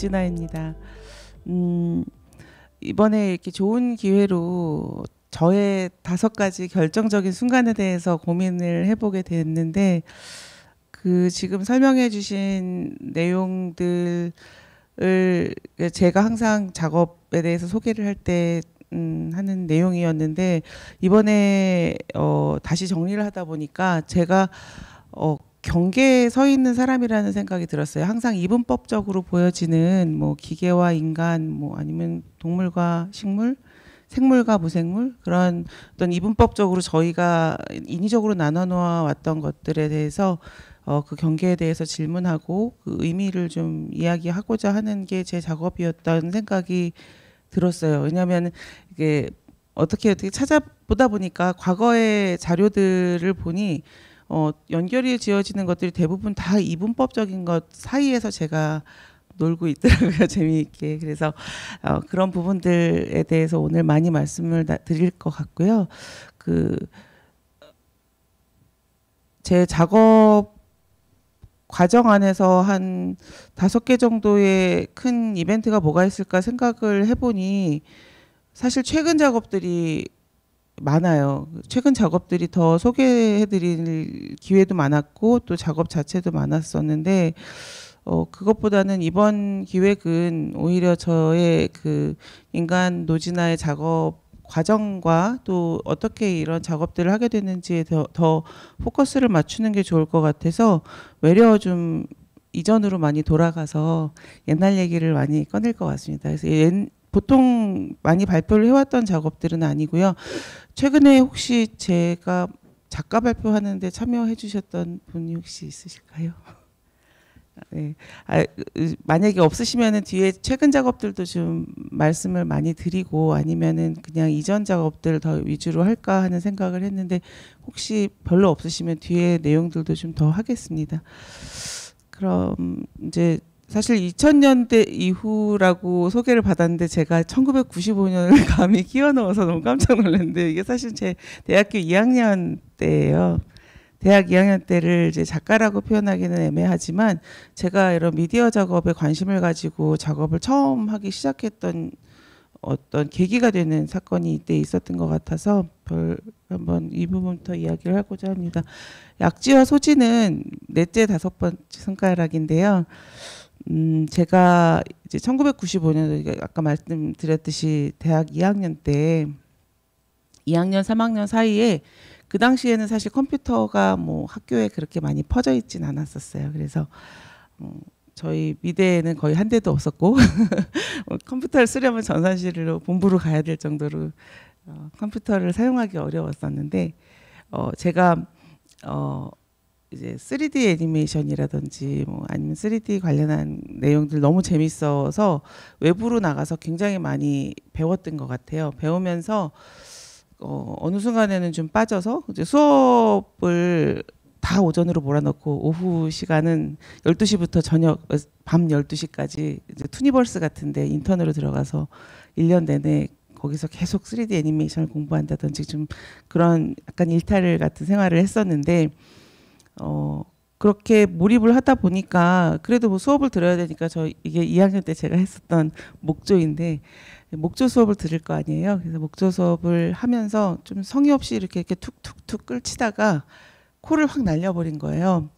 노진아입니다. 이번에 이렇게 좋은 기회로 저의 5가지 결정적인 순간에 대해서 고민을 해보게 됐는데, 그 지금 설명해 주신 내용들을 제가 항상 작업에 대해서 소개를 할 때 하는 내용이었는데, 이번에 다시 정리를 하다 보니까 제가 경계에 서 있는 사람이라는 생각이 들었어요. 항상 이분법적으로 보여지는 뭐 기계와 인간, 뭐 아니면 동물과 식물, 생물과 무생물, 그런 어떤 이분법적으로 저희가 인위적으로 나눠 놓아 왔던 것들에 대해서 그 경계에 대해서 질문하고 그 의미를 좀 이야기하고자 하는 게 제 작업이었다는 생각이 들었어요. 왜냐하면 이게 어떻게 찾아보다 보니까 과거의 자료들을 보니 연결이 지어지는 것들이 대부분 다 이분법적인 것 사이에서 제가 놀고 있더라고요. 재미있게. 그래서 그런 부분들에 대해서 오늘 많이 말씀을 드릴 것 같고요. 제 작업 과정 안에서 한 5개 정도의 큰 이벤트가 뭐가 있을까 생각을 해보니, 사실 최근 작업들이 많아요. 최근 작업들이 더 소개해드릴 기회도 많았고 또 작업 자체도 많았었는데, 그것보다는 이번 기획은 오히려 저의 그 인간 노진아의 작업 과정과 또 어떻게 이런 작업들을 하게 됐는지에 더 포커스를 맞추는 게 좋을 것 같아서, 외려 좀 이전으로 많이 돌아가서 옛날 얘기를 많이 꺼낼 것 같습니다. 그래서 보통 많이 발표를 해왔던 작업들은 아니고요. 최근에 혹시 제가 작가 발표하는데 참여해 주셨던 분이 혹시 있으실까요? 네. 만약에 없으시면은 뒤에 최근 작업들도 좀 말씀을 많이 드리고, 아니면은 그냥 이전 작업들 더 위주로 할까 하는 생각을 했는데, 혹시 별로 없으시면 뒤에 내용들도 좀 더 하겠습니다. 그럼 이제 사실 2000년대 이후라고 소개를 받았는데, 제가 1995년을 감히 끼워 넣어서 너무 깜짝 놀랐는데, 이게 사실 제 대학교 2학년 때예요. 대학 2학년 때를 이제 작가라고 표현하기는 애매하지만, 제가 이런 미디어 작업에 관심을 가지고 작업을 처음 하기 시작했던 어떤 계기가 되는 사건이 이때 있었던 것 같아서 한번 이 부분부터 이야기를 하고자 합니다. 약지와 소지는 넷째 5번째 손가락인데요. 제가 이제 1995년, 아까 말씀드렸듯이 대학 2학년 때 2학년 3학년 사이에, 그 당시에는 사실 컴퓨터가 뭐 학교에 그렇게 많이 퍼져 있진 않았었어요. 그래서 저희 미대에는 거의 한 대도 없었고 컴퓨터를 쓰려면 전산실로 본부로 가야 될 정도로 컴퓨터를 사용하기 어려웠었는데, 제가 이제 3D 애니메이션이라든지 뭐 아니면 3D 관련한 내용들 너무 재밌어서 외부로 나가서 굉장히 많이 배웠던 것 같아요. 배우면서 어느 순간에는 좀 빠져서 이제 수업을 다 오전으로 몰아넣고, 오후 시간은 12시부터 저녁 밤 12시까지 이제 투니버스 같은데 인턴으로 들어가서 1년 내내 거기서 계속 3D 애니메이션을 공부한다든지, 좀 그런 약간 일탈을 같은 생활을 했었는데, 그렇게 몰입을 하다 보니까 그래도 뭐 수업을 들어야 되니까, 이게 2학년 때 제가 했었던 목조인데, 목조 수업을 들을 거 아니에요. 그래서 목조 수업을 하면서 좀 성의 없이 이렇게 툭툭툭 끌치다가 코를 확 날려버린 거예요.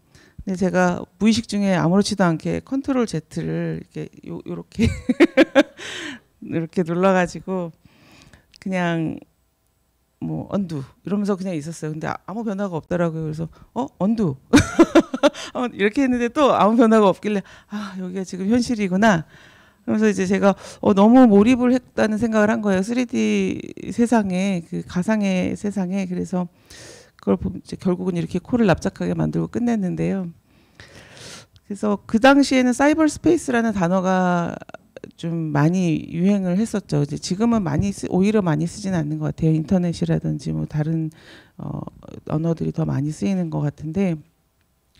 근데 제가 무의식 중에 아무렇지도 않게 컨트롤 Z를 요렇게 이렇게 눌러가지고 그냥 뭐 언두 이러면서 그냥 있었어요. 근데 아무 변화가 없더라고요. 그래서 언두 이렇게 했는데 또 아무 변화가 없길래, 여기가 지금 현실이구나. 그래서 이제 제가 너무 몰입을 했다는 생각을 한 거예요. 3D 세상에, 그 가상의 세상에. 그래서 그걸 보면 이제 결국은 이렇게 코를 납작하게 만들고 끝냈는데요. 그래서 그 당시에는 사이버 스페이스라는 단어가 좀 많이 유행을 했었죠. 이제 지금은 오히려 많이 쓰지는 않는 것 같아요. 인터넷이라든지 뭐 다른 언어들이 더 많이 쓰이는 것 같은데,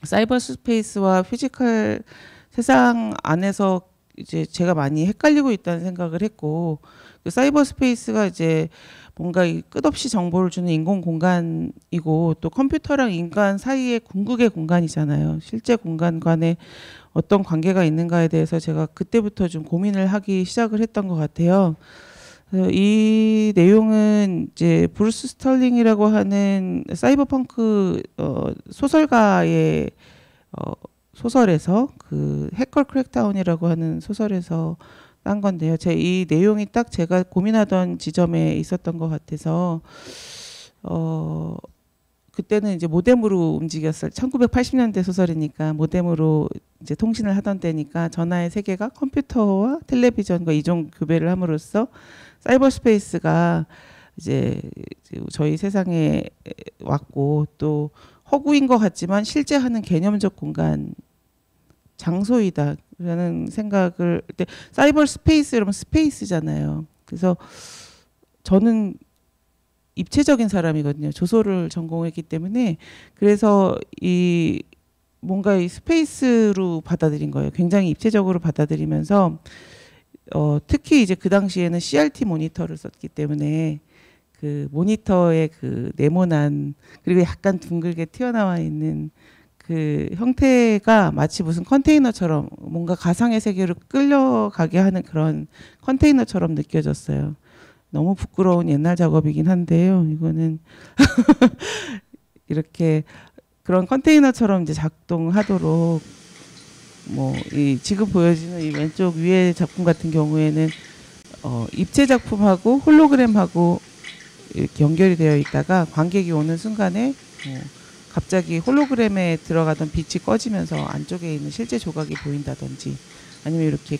사이버 스페이스와 피지컬 세상 안에서 이제 제가 많이 헷갈리고 있다는 생각을 했고, 그 사이버 스페이스가 이제 뭔가 이 끝없이 정보를 주는 인공 공간이고, 또 컴퓨터랑 인간 사이의 궁극의 공간이잖아요. 실제 공간 간에 어떤 관계가 있는가에 대해서 제가 그때부터 좀 고민을 하기 시작을 했던 것 같아요. 그래서 이 내용은 이제 브루스 스털링이라고 하는 사이버펑크 소설가의 어, 소설에서, 그 해커 크랙다운이라고 하는 소설에서 딴 건데요. 제 이 내용이 딱 제가 고민하던 지점에 있었던 것 같아서 어 그때는 이제 모뎀으로 움직였어요. 1980년대 소설이니까 모뎀으로 이제 통신을 하던 때니까 전화의 세계가 컴퓨터와 텔레비전과 이종 교배를 함으로써 사이버 스페이스가 이제 저희 세상에 왔고, 또 허구인 것 같지만 실제 하는 개념적 공간 장소이다라는 생각을, 근데 사이버 스페이스 이러면 스페이스잖아요. 그래서 저는 입체적인 사람이거든요. 조소를 전공했기 때문에. 그래서 이 뭔가 이 스페이스로 받아들인 거예요. 굉장히 입체적으로 받아들이면서 특히 이제 그 당시에는 CRT 모니터를 썼기 때문에 그 모니터의 그 네모난, 그리고 약간 둥글게 튀어나와 있는 그 형태가 마치 무슨 컨테이너처럼 뭔가 가상의 세계로 끌려가게 하는 그런 컨테이너처럼 느껴졌어요. 너무 부끄러운 옛날 작업이긴 한데요. 이거는 이렇게 그런 컨테이너처럼 이제 작동하도록, 뭐 이 지금 보여지는 이 왼쪽 위에 작품 같은 경우에는 입체 작품하고 홀로그램하고 이렇게 연결이 되어 있다가 관객이 오는 순간에 갑자기 홀로그램에 들어가던 빛이 꺼지면서 안쪽에 있는 실제 조각이 보인다든지, 아니면 이렇게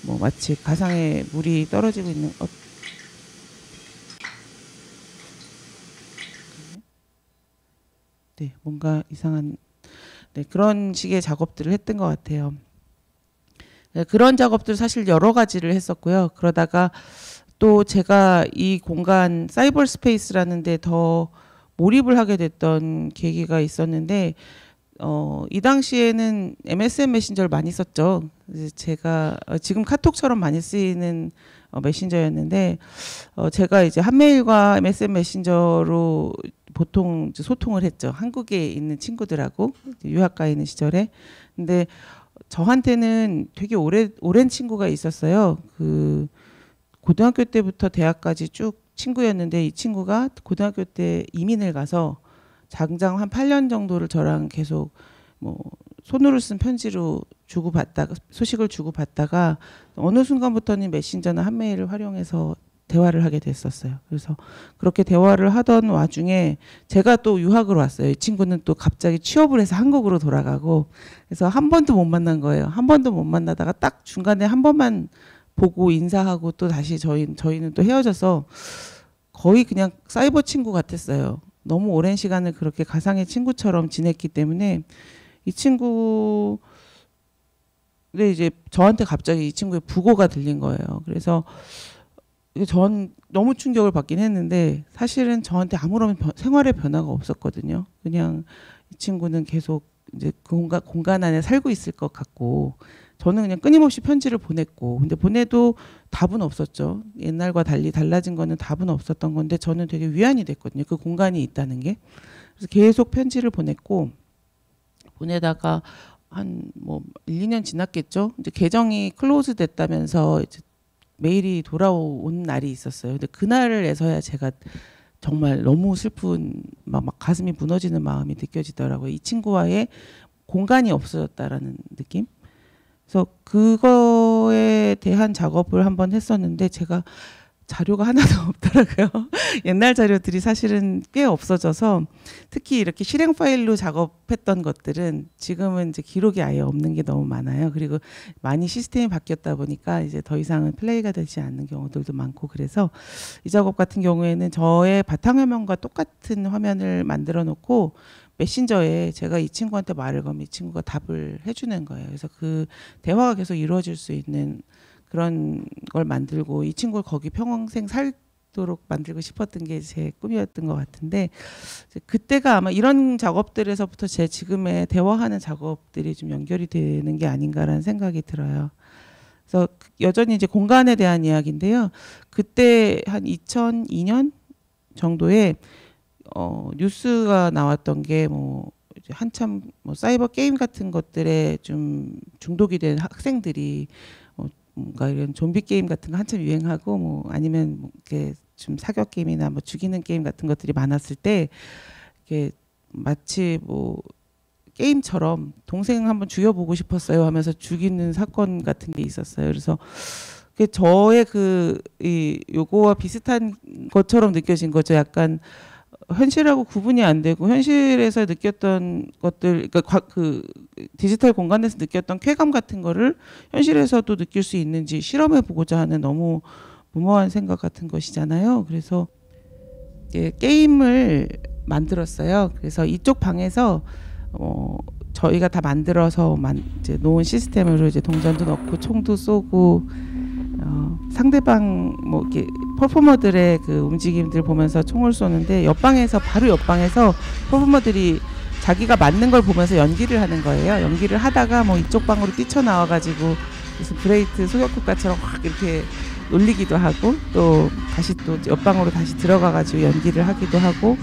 뭐 마치 가상의 물이 떨어지고 있는 네, 뭔가 이상한, 네, 그런 식의 작업들을 했던 것 같아요. 네, 그런 작업들 사실 여러 가지를 했었고요. 그러다가 또 제가 이 공간 사이버 스페이스라는 데 더 몰입을 하게 됐던 계기가 있었는데, 이 당시에는 MSN 메신저를 많이 썼죠. 제가 지금 카톡처럼 많이 쓰이는 메신저였는데, 제가 이제 한메일과 MSN 메신저로 보통 이제 소통을 했죠. 한국에 있는 친구들하고 유학가 있는 시절에. 근데 저한테는 되게 오랜 친구가 있었어요. 그 고등학교 때부터 대학까지 쭉 친구였는데, 이 친구가 고등학교 때 이민을 가서 장장 한 8년 정도를 저랑 계속 뭐 손으로 쓴 편지로 주고받다가, 소식을 주고받다가 어느 순간부터는 메신저나 한메일을 활용해서 대화를 하게 됐었어요. 그래서 그렇게 대화를 하던 와중에 제가 또 유학을 왔어요. 이 친구는 또 갑자기 취업을 해서 한국으로 돌아가고, 그래서 한 번도 못 만난 거예요. 한 번도 못 만나다가 딱 중간에 한 번만 보고 인사하고 또 다시 저희는 또 헤어져서 거의 그냥 사이버 친구 같았어요. 너무 오랜 시간을 그렇게 가상의 친구처럼 지냈기 때문에 이 친구, 근데 이제 저한테 갑자기 이 친구의 부고가 들린 거예요. 그래서 전 너무 충격을 받긴 했는데, 사실은 저한테 아무런 생활의 변화가 없었거든요. 그냥 이 친구는 계속 이제 그 공간 안에 살고 있을 것 같고, 저는 그냥 끊임없이 편지를 보냈고, 근데 보내도 답은 없었죠. 옛날과 달리 달라진 거는 답은 없었던 건데, 저는 되게 위안이 됐거든요. 그 공간이 있다는 게. 그래서 계속 편지를 보냈고, 보내다가 한 뭐 1, 2년 지났겠죠. 이제 계정이 클로즈 됐다면서 이제 메일이 돌아온 날이 있었어요. 근데 그날에서야 제가 정말 너무 슬픈, 막 가슴이 무너지는 마음이 느껴지더라고요. 이 친구와의 공간이 없어졌다라는 느낌. 그래서 그거에 대한 작업을 한번 했었는데, 제가 자료가 하나도 없더라고요. 옛날 자료들이 사실은 꽤 없어져서, 특히 이렇게 실행 파일로 작업했던 것들은 지금은 이제 기록이 아예 없는 게 너무 많아요. 그리고 많이 시스템이 바뀌었다 보니까 이제 더 이상은 플레이가 되지 않는 경우들도 많고, 그래서 이 작업 같은 경우에는 저의 바탕화면과 똑같은 화면을 만들어 놓고 메신저에 제가 이 친구한테 말을 걸면 이 친구가 답을 해주는 거예요. 그래서 그 대화가 계속 이루어질 수 있는 그런 걸 만들고, 이 친구를 거기 평생 살도록 만들고 싶었던 게 제 꿈이었던 것 같은데, 그때가 아마 이런 작업들에서부터 제 지금의 대화하는 작업들이 좀 연결이 되는 게 아닌가라는 생각이 들어요. 그래서 여전히 이제 공간에 대한 이야기인데요. 그때 한 2002년 정도에 뉴스가 나왔던 게 뭐 한참 뭐 사이버 게임 같은 것들에 좀 중독이 된 학생들이 뭔가 이런 좀비 게임 같은 거 한참 유행하고 뭐 아니면 뭐 이렇게 좀 사격 게임이나 뭐 죽이는 게임 같은 것들이 많았을 때 이게 마치 뭐 게임처럼 동생 한번 죽여보고 싶었어요 하면서 죽이는 사건 같은 게 있었어요. 그래서 그 저의 이 요거와 비슷한 것처럼 느껴진 거죠. 약간 현실하고 구분이 안 되고 현실에서 느꼈던 것들, 그러니까 그 디지털 공간에서 느꼈던 쾌감 같은 거를 현실에서도 느낄 수 있는지 실험해 보고자 하는 너무 무모한 생각 같은 것이잖아요. 그래서 게임을 만들었어요. 그래서 이쪽 방에서 저희가 다 만들어서 이제 놓은 시스템으로 이제 동전도 넣고 총도 쏘고 상대방 뭐 이렇게 퍼포머들의 그 움직임들 보면서 총을 쏘는데 바로 옆방에서 퍼포머들이 자기가 맞는 걸 보면서 연기를 하는 거예요. 연기를 하다가 뭐 이쪽 방으로 뛰쳐나와가지고 무슨 브레이트 소격국가처럼 확 이렇게 놀리기도 하고 또 다시 또 옆방으로 다시 들어가가지고 연기를 하기도 하고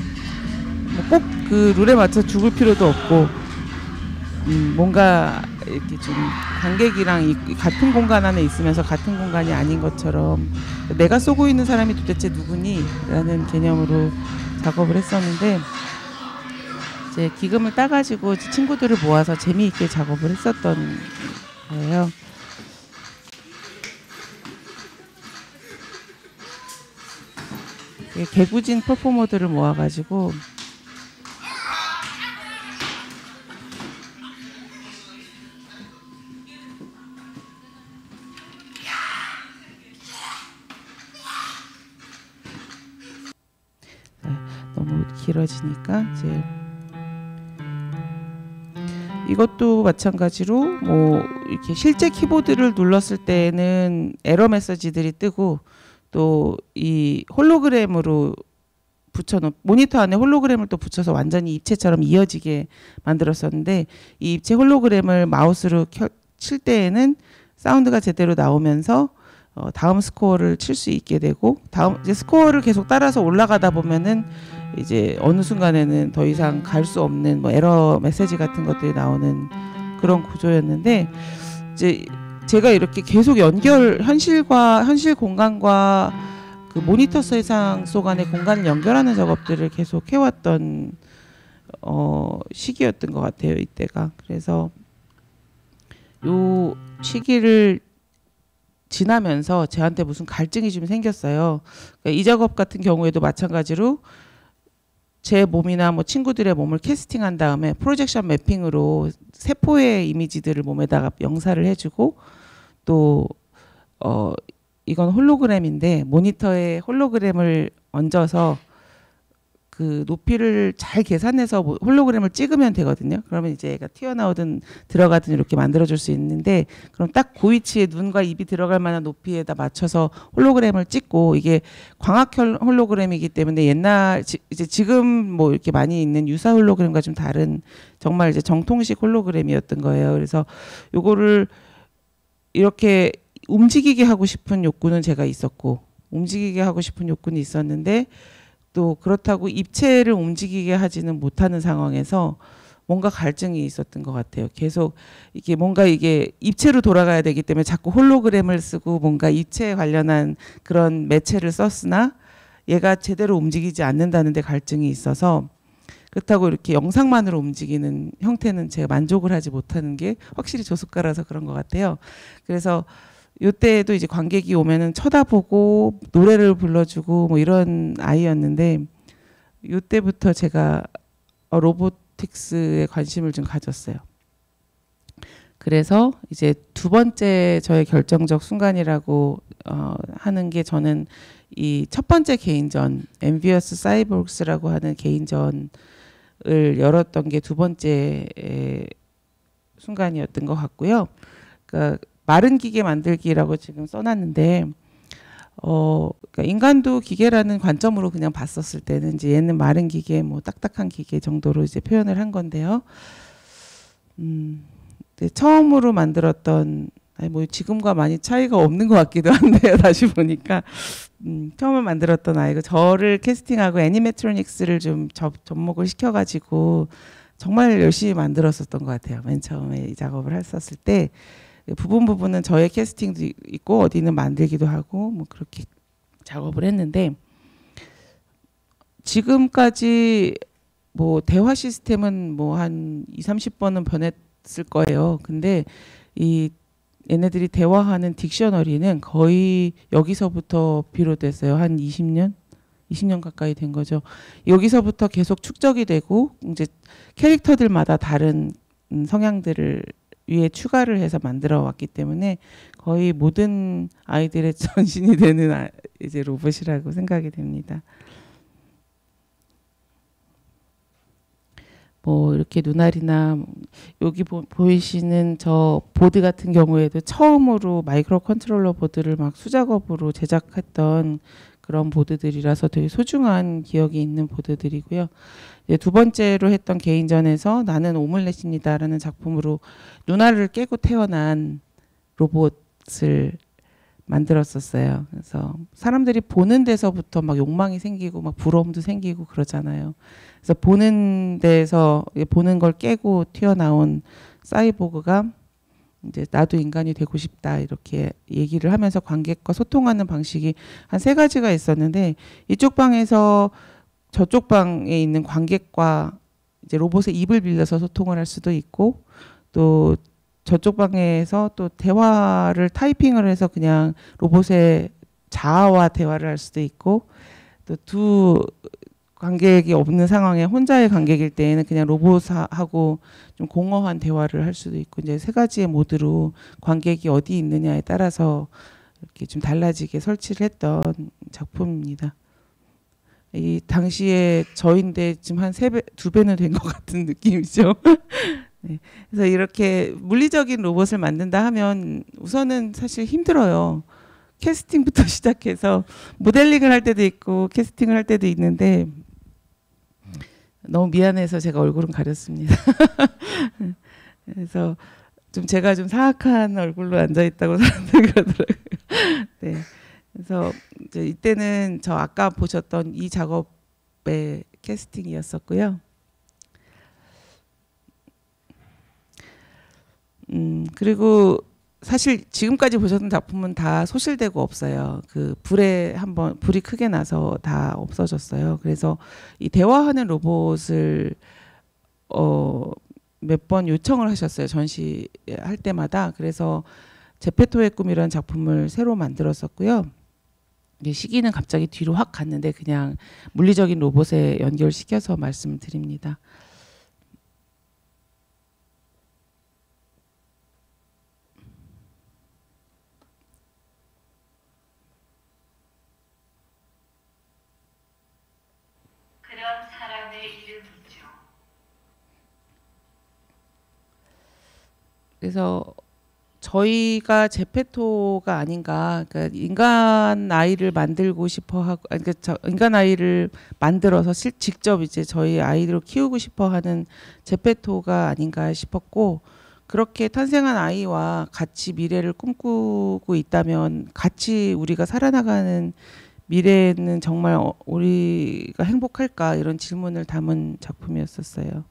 뭐 꼭 그 룰에 맞춰 죽을 필요도 없고 뭔가 이렇게 좀 관객이랑 같은 공간 안에 있으면서 같은 공간이 아닌 것처럼 내가 쏘고 있는 사람이 도대체 누구니? 라는 개념으로 작업을 했었는데 이제 기금을 따가지고 친구들을 모아서 재미있게 작업을 했었던 거예요. 개구진 퍼포머들을 모아가지고 너무 길어지니까 이제 이것도 마찬가지로 뭐 이렇게 실제 키보드를 눌렀을 때는 에러 메시지들이 뜨고 또 이 홀로그램으로 모니터 안에 홀로그램을 또 붙여서 완전히 입체처럼 이어지게 만들었었는데 이 입체 홀로그램을 마우스로 칠 때에는 사운드가 제대로 나오면서 다음 스코어를 칠 수 있게 되고 이제 스코어를 계속 따라서 올라가다 보면은 이제 어느 순간에는 더 이상 갈 수 없는 뭐 에러 메시지 같은 것들이 나오는 그런 구조였는데 이제 제가 이렇게 계속 현실 공간과 그 모니터 세상 속 안의 공간을 연결하는 작업들을 계속 해왔던 시기였던 것 같아요, 이때가. 그래서 요 시기를 지나면서 저한테 무슨 갈증이 좀 생겼어요. 그러니까 이 작업 같은 경우에도 마찬가지로 제 몸이나 뭐 친구들의 몸을 캐스팅한 다음에 프로젝션 매핑으로 세포의 이미지들을 몸에다가 영사를 해주고 또 이건 홀로그램인데 모니터에 홀로그램을 얹어서 그 높이를 잘 계산해서 홀로그램을 찍으면 되거든요. 그러면 이제 얘가 튀어나오든 들어가든 이렇게 만들어줄 수 있는데 그럼 딱 그 위치에 눈과 입이 들어갈 만한 높이에다 맞춰서 홀로그램을 찍고 이게 광학 홀로그램이기 때문에 이제 지금 뭐 이렇게 많이 있는 유사 홀로그램과 좀 다른 정말 이제 정통식 홀로그램이었던 거예요. 그래서 요거를 이렇게 움직이게 하고 싶은 욕구는 제가 있었고 움직이게 하고 싶은 욕구는 있었는데 또 그렇다고 입체를 움직이게 하지는 못하는 상황에서 뭔가 갈증이 있었던 것 같아요. 계속 이게 뭔가 이게 입체로 돌아가야 되기 때문에 자꾸 홀로그램을 쓰고 뭔가 입체에 관련한 그런 매체를 썼으나 얘가 제대로 움직이지 않는다는데 갈증이 있어서 그렇다고 이렇게 영상만으로 움직이는 형태는 제가 만족을 하지 못하는 게 확실히 저속가라서 그런 것 같아요. 그래서 요때에도 이제 관객이 오면은 쳐다보고 노래를 불러주고 뭐 이런 아이였는데 요때부터 제가 로보틱스에 관심을 좀 가졌어요. 그래서 이제 두 번째 저의 결정적 순간이라고 하는 게 저는 이 첫 번째 개인전 엠비어스 사이보그스라고 하는 개인전을 열었던 게 두 번째 순간이었던 것 같고요. 그러니까 마른 기계 만들기라고 지금 써놨는데 그러니까 인간도 기계라는 관점으로 그냥 봤었을 때는 이제 얘는 마른 기계, 뭐 딱딱한 기계 정도로 이제 표현을 한 건데요. 처음으로 만들었던 아니 뭐 지금과 많이 차이가 없는 것 같기도 한데요. 다시 보니까 처음에 만들었던 아이가 저를 캐스팅하고 애니메트로닉스를 좀 접목을 시켜가지고 정말 열심히 만들었었던 것 같아요. 맨 처음에 이 작업을 했었을 때 부분은 저의 캐스팅도 있고 어디는 만들기도 하고 뭐 그렇게 작업을 했는데 지금까지 뭐 대화 시스템은 뭐 한 2, 30번은 변했을 거예요. 근데 이 얘네들이 대화하는 딕셔너리는 거의 여기서부터 비롯됐어요. 한 20년? 20년 가까이 된 거죠. 여기서부터 계속 축적이 되고 이제 캐릭터들마다 다른 성향들을 위에 추가를 해서 만들어 왔기 때문에 거의 모든 아이들의 전신이 되는 이제 로봇이라고 생각이 됩니다. 뭐 이렇게 눈알이나 여기 보이시는 저 보드 같은 경우에도 처음으로 마이크로 컨트롤러 보드를 막 수작업으로 제작했던 그런 보드들이라서 되게 소중한 기억이 있는 보드들이고요. 이제 두 번째로 했던 개인전에서 나는 오믈렛입니다라는 작품으로 눈알을 깨고 태어난 로봇을 만들었었어요. 그래서 사람들이 보는 데서부터 막 욕망이 생기고 막 부러움도 생기고 그러잖아요. 그래서 보는 데서 보는 걸 깨고 튀어나온 사이보그가 이제 나도 인간이 되고 싶다 이렇게 얘기를 하면서 관객과 소통하는 방식이 한 3가지가 있었는데 이쪽 방에서 저쪽 방에 있는 관객과 이제 로봇의 입을 빌려서 소통을 할 수도 있고 또 저쪽 방에서 또 대화를 타이핑을 해서 그냥 로봇의 자아와 대화를 할 수도 있고 또 두 관객이 없는 상황에 혼자의 관객일 때에는 그냥 로봇하고 좀 공허한 대화를 할 수도 있고 이제 3가지의 모드로 관객이 어디 있느냐에 따라서 이렇게 좀 달라지게 설치를 했던 작품입니다. 이 당시에 저인데 지금 한 3배, 2배는 된 것 같은 느낌이죠. 네. 그래서 이렇게 물리적인 로봇을 만든다 하면 우선은 사실 힘들어요. 캐스팅부터 시작해서 모델링을 할 때도 있고 캐스팅을 할 때도 있는데 너무 미안해서 제가 얼굴은 가렸습니다. 그래서 좀 제가 좀 사악한 얼굴로 앉아 있다고 사람들이 그러더라고요. 네. 그래서 이제 이때는 저 아까 보셨던 이 작업의 캐스팅이었었고요. 그리고 사실 지금까지 보셨던 작품은 다 소실되고 없어요. 그 불에 한번 불이 크게 나서 다 없어졌어요. 그래서 이 대화하는 로봇을 몇 번 요청을 하셨어요. 전시할 때마다. 그래서 제페토의 꿈이라는 작품을 새로 만들었었고요. 시기는 갑자기 뒤로 확 갔는데 그냥 물리적인 로봇에 연결시켜서 말씀드립니다. 그래서 저희가 제페토가 아닌가, 그러니까 인간 아이를 만들고 싶어 하고, 그러니까 인간 아이를 만들어서 직접 이제 저희 아이를 키우고 싶어 하는 제페토가 아닌가 싶었고, 그렇게 탄생한 아이와 같이 미래를 꿈꾸고 있다면 같이 우리가 살아나가는 미래는 정말 우리가 행복할까 이런 질문을 담은 작품이었었어요.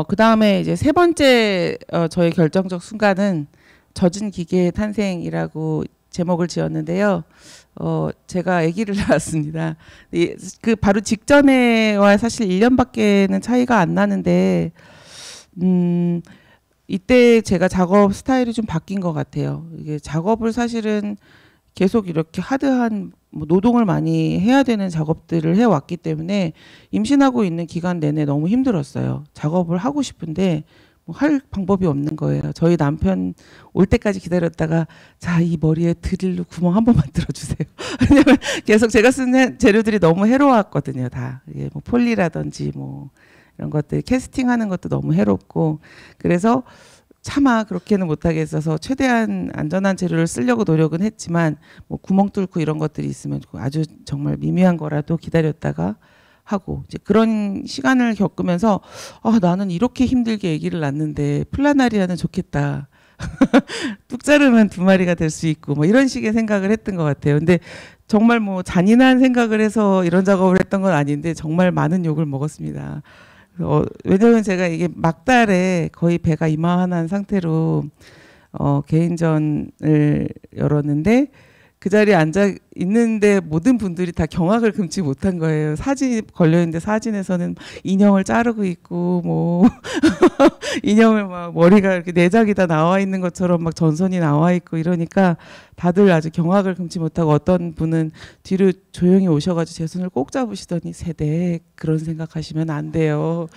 그 다음에 이제 3번째 저의 결정적 순간은 젖은 기계의 탄생이라고 제목을 지었는데요. 제가 아기를 낳았습니다. 그 바로 직전에와 사실 1년밖에는 차이가 안 나는데 이때 제가 작업 스타일이 좀 바뀐 것 같아요. 이게 작업을 사실은 계속 이렇게 하드한 노동을 많이 해야 되는 작업들을 해왔기 때문에 임신하고 있는 기간 내내 너무 힘들었어요. 작업을 하고 싶은데 뭐 할 방법이 없는 거예요. 저희 남편 올 때까지 기다렸다가 자, 이 머리에 드릴로 구멍 한 번만 뚫어주세요. 왜냐면 계속 제가 쓴 재료들이 너무 해로웠거든요. 다 이게 뭐 폴리라든지 뭐 이런 것들 캐스팅하는 것도 너무 해롭고 그래서 차마 그렇게는 못하겠어서 최대한 안전한 재료를 쓰려고 노력은 했지만 뭐 구멍 뚫고 이런 것들이 있으면 아주 정말 미미한 거라도 기다렸다가 하고 이제 그런 시간을 겪으면서 아, 나는 이렇게 힘들게 아기를 낳는데 플라나리아는 좋겠다. 뚝 자르면 두 마리가 될 수 있고 뭐 이런 식의 생각을 했던 것 같아요. 근데 정말 뭐 잔인한 생각을 해서 이런 작업을 했던 건 아닌데 정말 많은 욕을 먹었습니다. 왜냐면 제가 이게 막달에 거의 배가 이만한 상태로 개인전을 열었는데 그 자리에 앉아 있는데 모든 분들이 다 경악을 금치 못한 거예요. 사진이 걸려 있는데 사진에서는 인형을 자르고 있고 뭐 인형을 막 머리가 이렇게 내장이 다 나와 있는 것처럼 막 전선이 나와 있고 이러니까 다들 아주 경악을 금치 못하고 어떤 분은 뒤로 조용히 오셔가지고 제 손을 꼭 잡으시더니 세대 그런 생각하시면 안 돼요.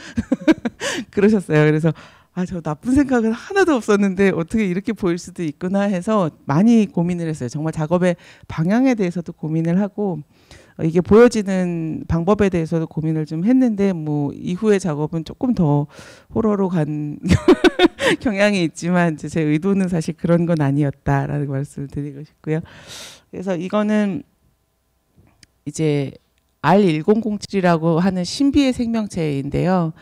그러셨어요. 그래서 아, 저 나쁜 생각은 하나도 없었는데 어떻게 이렇게 보일 수도 있구나 해서 많이 고민을 했어요. 정말 작업의 방향에 대해서도 고민을 하고 이게 보여지는 방법에 대해서도 고민을 좀 했는데 뭐 이후의 작업은 조금 더 호러로 간 경향이 있지만 이제 제 의도는 사실 그런 건 아니었다라는 말씀을 드리고 싶고요. 그래서 이거는 이제 R1007이라고 하는 신비의 생명체인데요.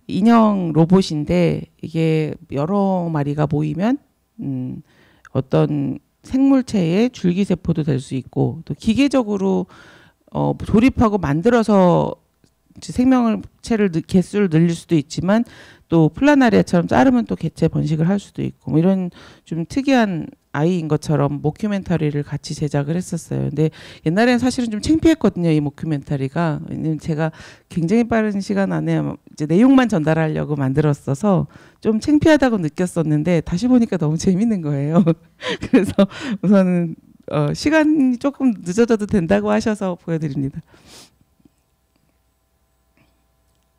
인형 로봇인데 이게 여러 마리가 모이면 어떤 생물체의 줄기세포도 될 수 있고 또 기계적으로 조립하고 만들어서 생명체를 개수를 늘릴 수도 있지만 또 플라나리아처럼 자르면 또 개체 번식을 할 수도 있고 뭐 이런 좀 특이한 아이인 것처럼 모큐멘터리를 같이 제작을 했었어요. 근데 옛날에는 사실은 좀 창피했거든요, 이 모큐멘터리가. 왜냐면 제가 굉장히 빠른 시간 안에 이제 내용만 전달하려고 만들었어서 좀 창피하다고 느꼈었는데 다시 보니까 너무 재밌는 거예요. 그래서 우선은 시간이 조금 늦어져도 된다고 하셔서 보여드립니다.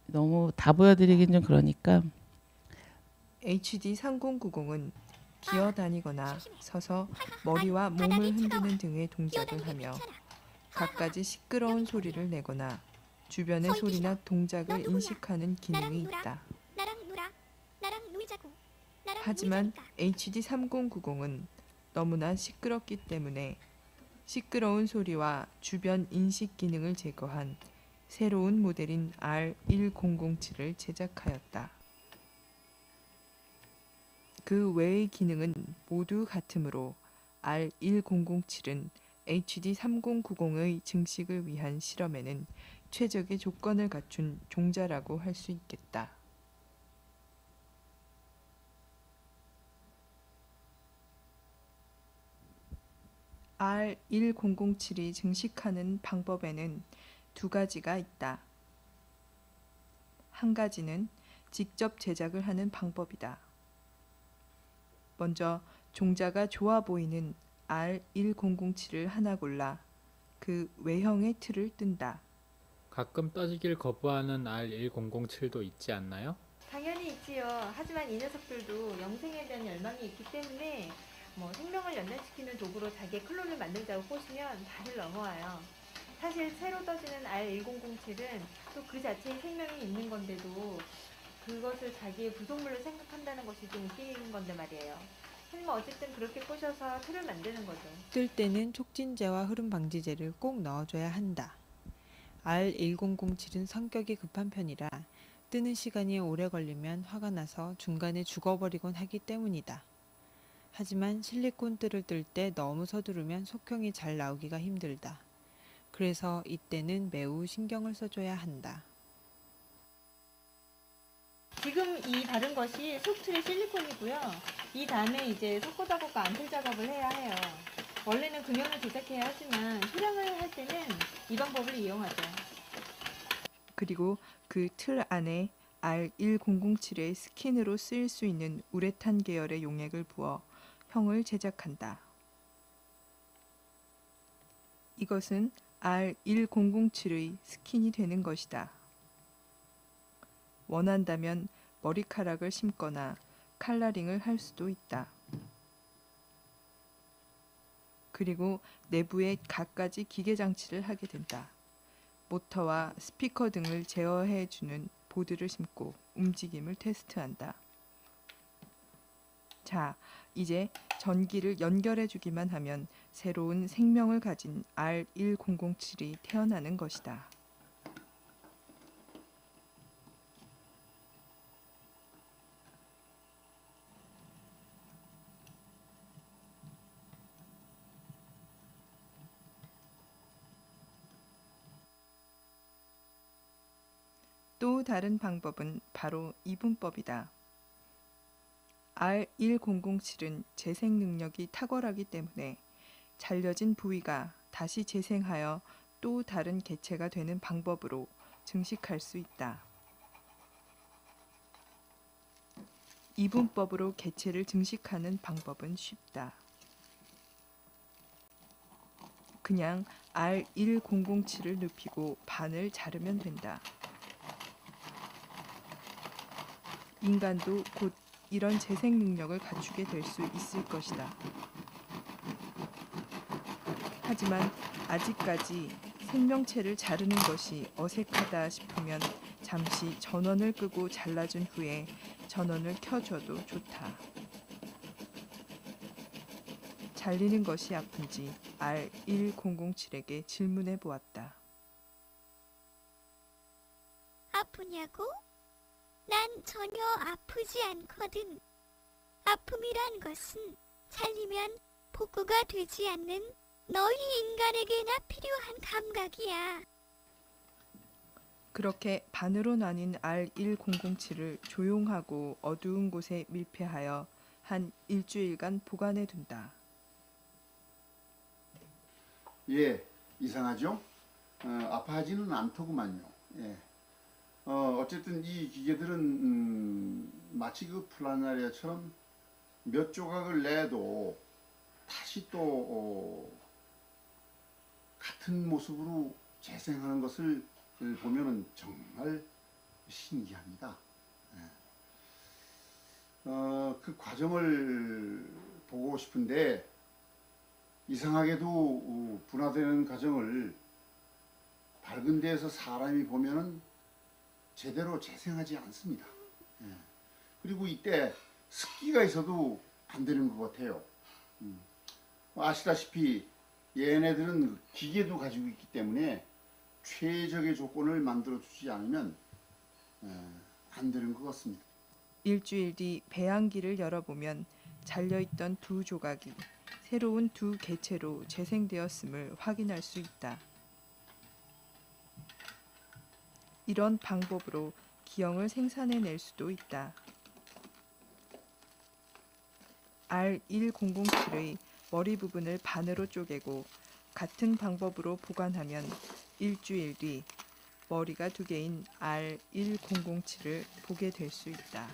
너무 다 보여드리긴 좀 그러니까. HD 3090은 기어다니거나 서서 머리와 몸을 흔드는 등의 동작을 하며 갖가지 시끄러운 소리를 내거나 주변의 소리나 동작을 인식하는 기능이 있다. 하지만 HD 3090은 너무나 시끄럽기 때문에 시끄러운 소리와 주변 인식 기능을 제거한 새로운 모델인 R1007을 제작하였다. 그 외의 기능은 모두 같으므로 R1007은 HD 3090의 증식을 위한 실험에는 최적의 조건을 갖춘 종자라고 할 수 있겠다. R1007이 증식하는 방법에는 두 가지가 있다. 한 가지는 직접 제작을 하는 방법이다. 먼저 종자가 좋아 보이는 R1007을 하나 골라 그 외형의 틀을 뜬다. 가끔 떠지길 거부하는 R1007도 있지 않나요? 당연히 있지요. 하지만 이 녀석들도 영생에 대한 열망이 있기 때문에 생명을 연장시키는 도구로 자기의 클론을 만들자고 꼬시면 발을 넘어와요. 사실 새로 떠지는 R1007은 또 그 자체의 생명이 있는 건데도 그것을 자기의 부속물로 생각한다는 것이 좀 웃기는 건데 말이에요. 하지만 어쨌든 그렇게 꼬셔서 틀을 만드는 거죠. 뜰 때는 촉진제와 흐름 방지제를 꼭 넣어줘야 한다. R1007은 성격이 급한 편이라 뜨는 시간이 오래 걸리면 화가 나서 중간에 죽어버리곤 하기 때문이다. 하지만 실리콘 뜰을 뜰 때 너무 서두르면 속형이 잘 나오기가 힘들다. 그래서 이때는 매우 신경을 써줘야 한다. 지금 이 바른 것이 속틀의 실리콘이고요. 이 다음에 이제 석고 작업과 안틀 작업을 해야 해요. 원래는 금형을 제작해야 하지만 수량을 할 때는 이 방법을 이용하죠. 그리고 그 틀 안에 R1007의 스킨으로 쓰일 수 있는 우레탄 계열의 용액을 부어 형을 제작한다. 이것은 R1007의 스킨이 되는 것이다. 원한다면 머리카락을 심거나 칼라링을 할 수도 있다. 그리고 내부에 갖가지 기계 장치를 하게 된다. 모터와 스피커 등을 제어해주는 보드를 심고 움직임을 테스트한다. 자, 이제 전기를 연결해 주기만 하면 새로운 생명을 가진 R1007이 태어나는 것이다. 또 다른 방법은 바로 이분법이다. R1007은 재생 능력이 탁월하기 때문에 잘려진 부위가 다시 재생하여 또 다른 개체가 되는 방법으로 증식할 수 있다. 이분법으로 개체를 증식하는 방법은 쉽다. 그냥 R1007을 눕히고 반을 자르면 된다. 인간도 곧 이런 재생 능력을 갖추게 될 수 있을 것이다. 하지만 아직까지 생명체를 자르는 것이 어색하다 싶으면 잠시 전원을 끄고 잘라준 후에 전원을 켜줘도 좋다. 잘리는 것이 아픈지 R1007에게 질문해 보았다. 아프냐고? 난 전혀 아프지 않거든. 아픔이란 것은 잘리면 복구가 되지 않는 너희 인간에게나 필요한 감각이야. 그렇게 반으로 나뉜 R1007을 조용하고 어두운 곳에 밀폐하여 한 일주일간 보관해 둔다. 예, 이상하죠? 아파하지는 않더구만요. 예. 어쨌든 이 기계들은 마치 그 플라나리아처럼 몇 조각을 내도 다시 또 같은 모습으로 재생하는 것을 보면은 정말 신기합니다. 예. 그 과정을 보고 싶은데 이상하게도 분화되는 과정을 밝은 데에서 사람이 보면은 제대로 재생하지 않습니다. 예. 그리고 이때 습기가 있어도 안 되는 것 같아요. 아시다시피 얘네들은 기계도 가지고 있기 때문에 최적의 조건을 만들어 주지 않으면 안 되는 것 같습니다. 일주일 뒤 배양기를 열어보면 잘려있던 두 조각이 새로운 두 개체로 재생되었음을 확인할 수 있다. 이런 방법으로 기형을 생산해낼 수도 있다. R1007의 머리 부분을 반으로 쪼개고 같은 방법으로 보관하면 일주일 뒤 머리가 두 개인 R1007을 보게 될 수 있다.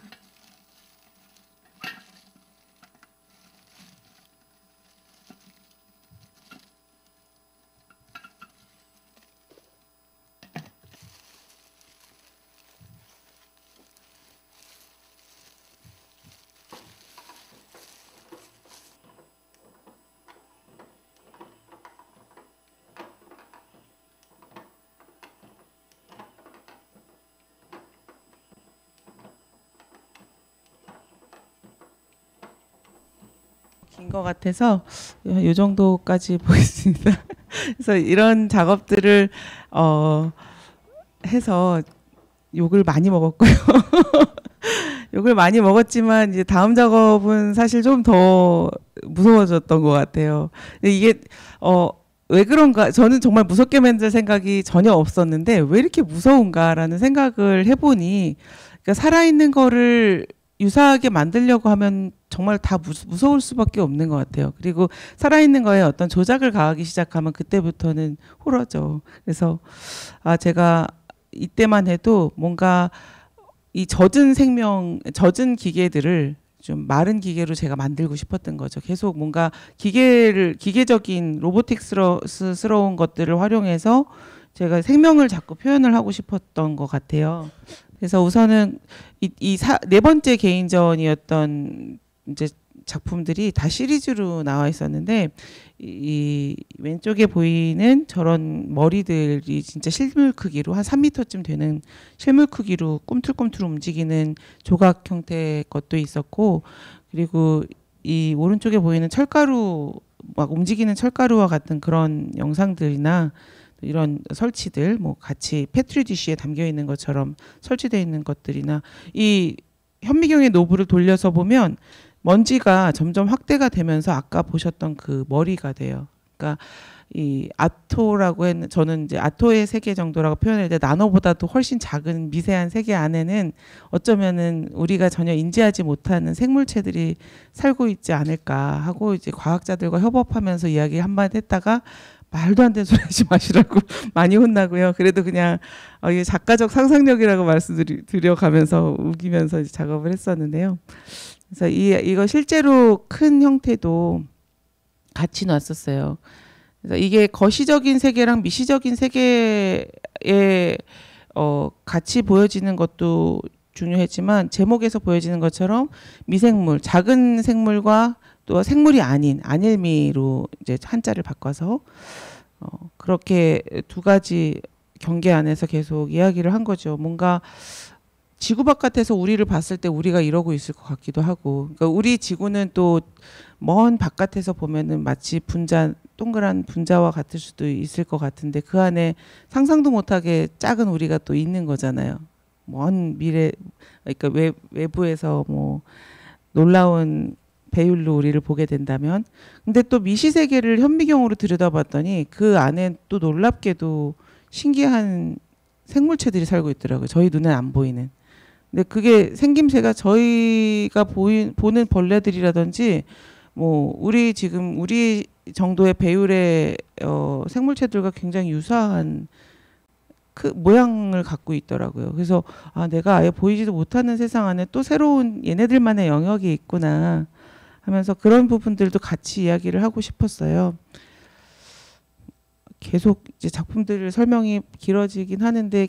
긴 것 같아서 이 정도까지 보겠습니다. 그래서 이런 작업들을 해서 욕을 많이 먹었고요. 욕을 많이 먹었지만 이제 다음 작업은 사실 좀 더 무서워졌던 것 같아요. 이게 왜 그런가? 저는 정말 무섭게 만들 생각이 전혀 없었는데 왜 이렇게 무서운가라는 생각을 해보니, 그러니까 살아있는 거를 유사하게 만들려고 하면 정말 다 무서울 수밖에 없는 것 같아요. 그리고 살아있는 거에 어떤 조작을 가하기 시작하면 그때부터는 호러죠. 그래서 제가 이때만 해도 뭔가 이 젖은 기계들을 좀 마른 기계로 제가 만들고 싶었던 거죠. 계속 뭔가 기계적인 로보틱스러운 것들을 활용해서 제가 생명을 자꾸 표현을 하고 싶었던 것 같아요. 그래서 우선은 네 번째 개인전이었던 이제 작품들이 다 시리즈로 나와 있었는데 이 왼쪽에 보이는 저런 머리들이 진짜 실물 크기로 한 3m쯤 되는 실물 크기로 꿈틀꿈틀 움직이는 조각 형태의 것도 있었고, 그리고 이 오른쪽에 보이는 철가루 막 움직이는 철가루와 같은 그런 영상들이나 이런 설치들 뭐 같이 페트리 디쉬에 담겨 있는 것처럼 설치되어 있는 것들이나 이 현미경의 노브를 돌려서 보면 먼지가 점점 확대가 되면서 아까 보셨던 그 머리가 돼요. 그러니까 이 아토라고 했는, 저는 이제 아토의 세계 정도라고 표현할 때 나노보다도 훨씬 작은 미세한 세계 안에는 어쩌면은 우리가 전혀 인지하지 못하는 생물체들이 살고 있지 않을까 하고 이제 과학자들과 협업하면서 이야기 한마디 했다가 말도 안 되는 소리 하지 마시라고 많이 혼나고요. 그래도 그냥 이게 작가적 상상력이라고 말씀드려가면서 우기면서 이제 작업을 했었는데요. 그래서 이거 실제로 큰 형태도 같이 놨었어요. 그래서 이게 거시적인 세계랑 미시적인 세계에 같이 보여지는 것도 중요했지만 제목에서 보여지는 것처럼 미생물, 작은 생물과 또 생물이 아닌 아닐미로 이제 한자를 바꿔서 그렇게 두 가지 경계 안에서 계속 이야기를 한 거죠. 뭔가 지구 바깥에서 우리를 봤을 때 우리가 이러고 있을 것 같기도 하고, 그러니까 우리 지구는 또 먼 바깥에서 보면은 마치 분자, 동그란 분자와 같을 수도 있을 것 같은데 그 안에 상상도 못하게 작은 우리가 또 있는 거잖아요. 먼 미래, 그러니까 외부에서 뭐 놀라운 배율로 우리를 보게 된다면, 근데 또 미시세계를 현미경으로 들여다봤더니 그 안에 또 놀랍게도 신기한 생물체들이 살고 있더라고요. 저희 눈에 안 보이는. 근데 그게 생김새가 저희가 보는 벌레들이라든지 뭐 우리 지금 우리 정도의 배율의 생물체들과 굉장히 유사한 그 모양을 갖고 있더라고요. 그래서 내가 아예 보이지도 못하는 세상 안에 또 새로운 얘네들만의 영역이 있구나 하면서 그런 부분들도 같이 이야기를 하고 싶었어요. 계속 이제 작품들 설명이 길어지긴 하는데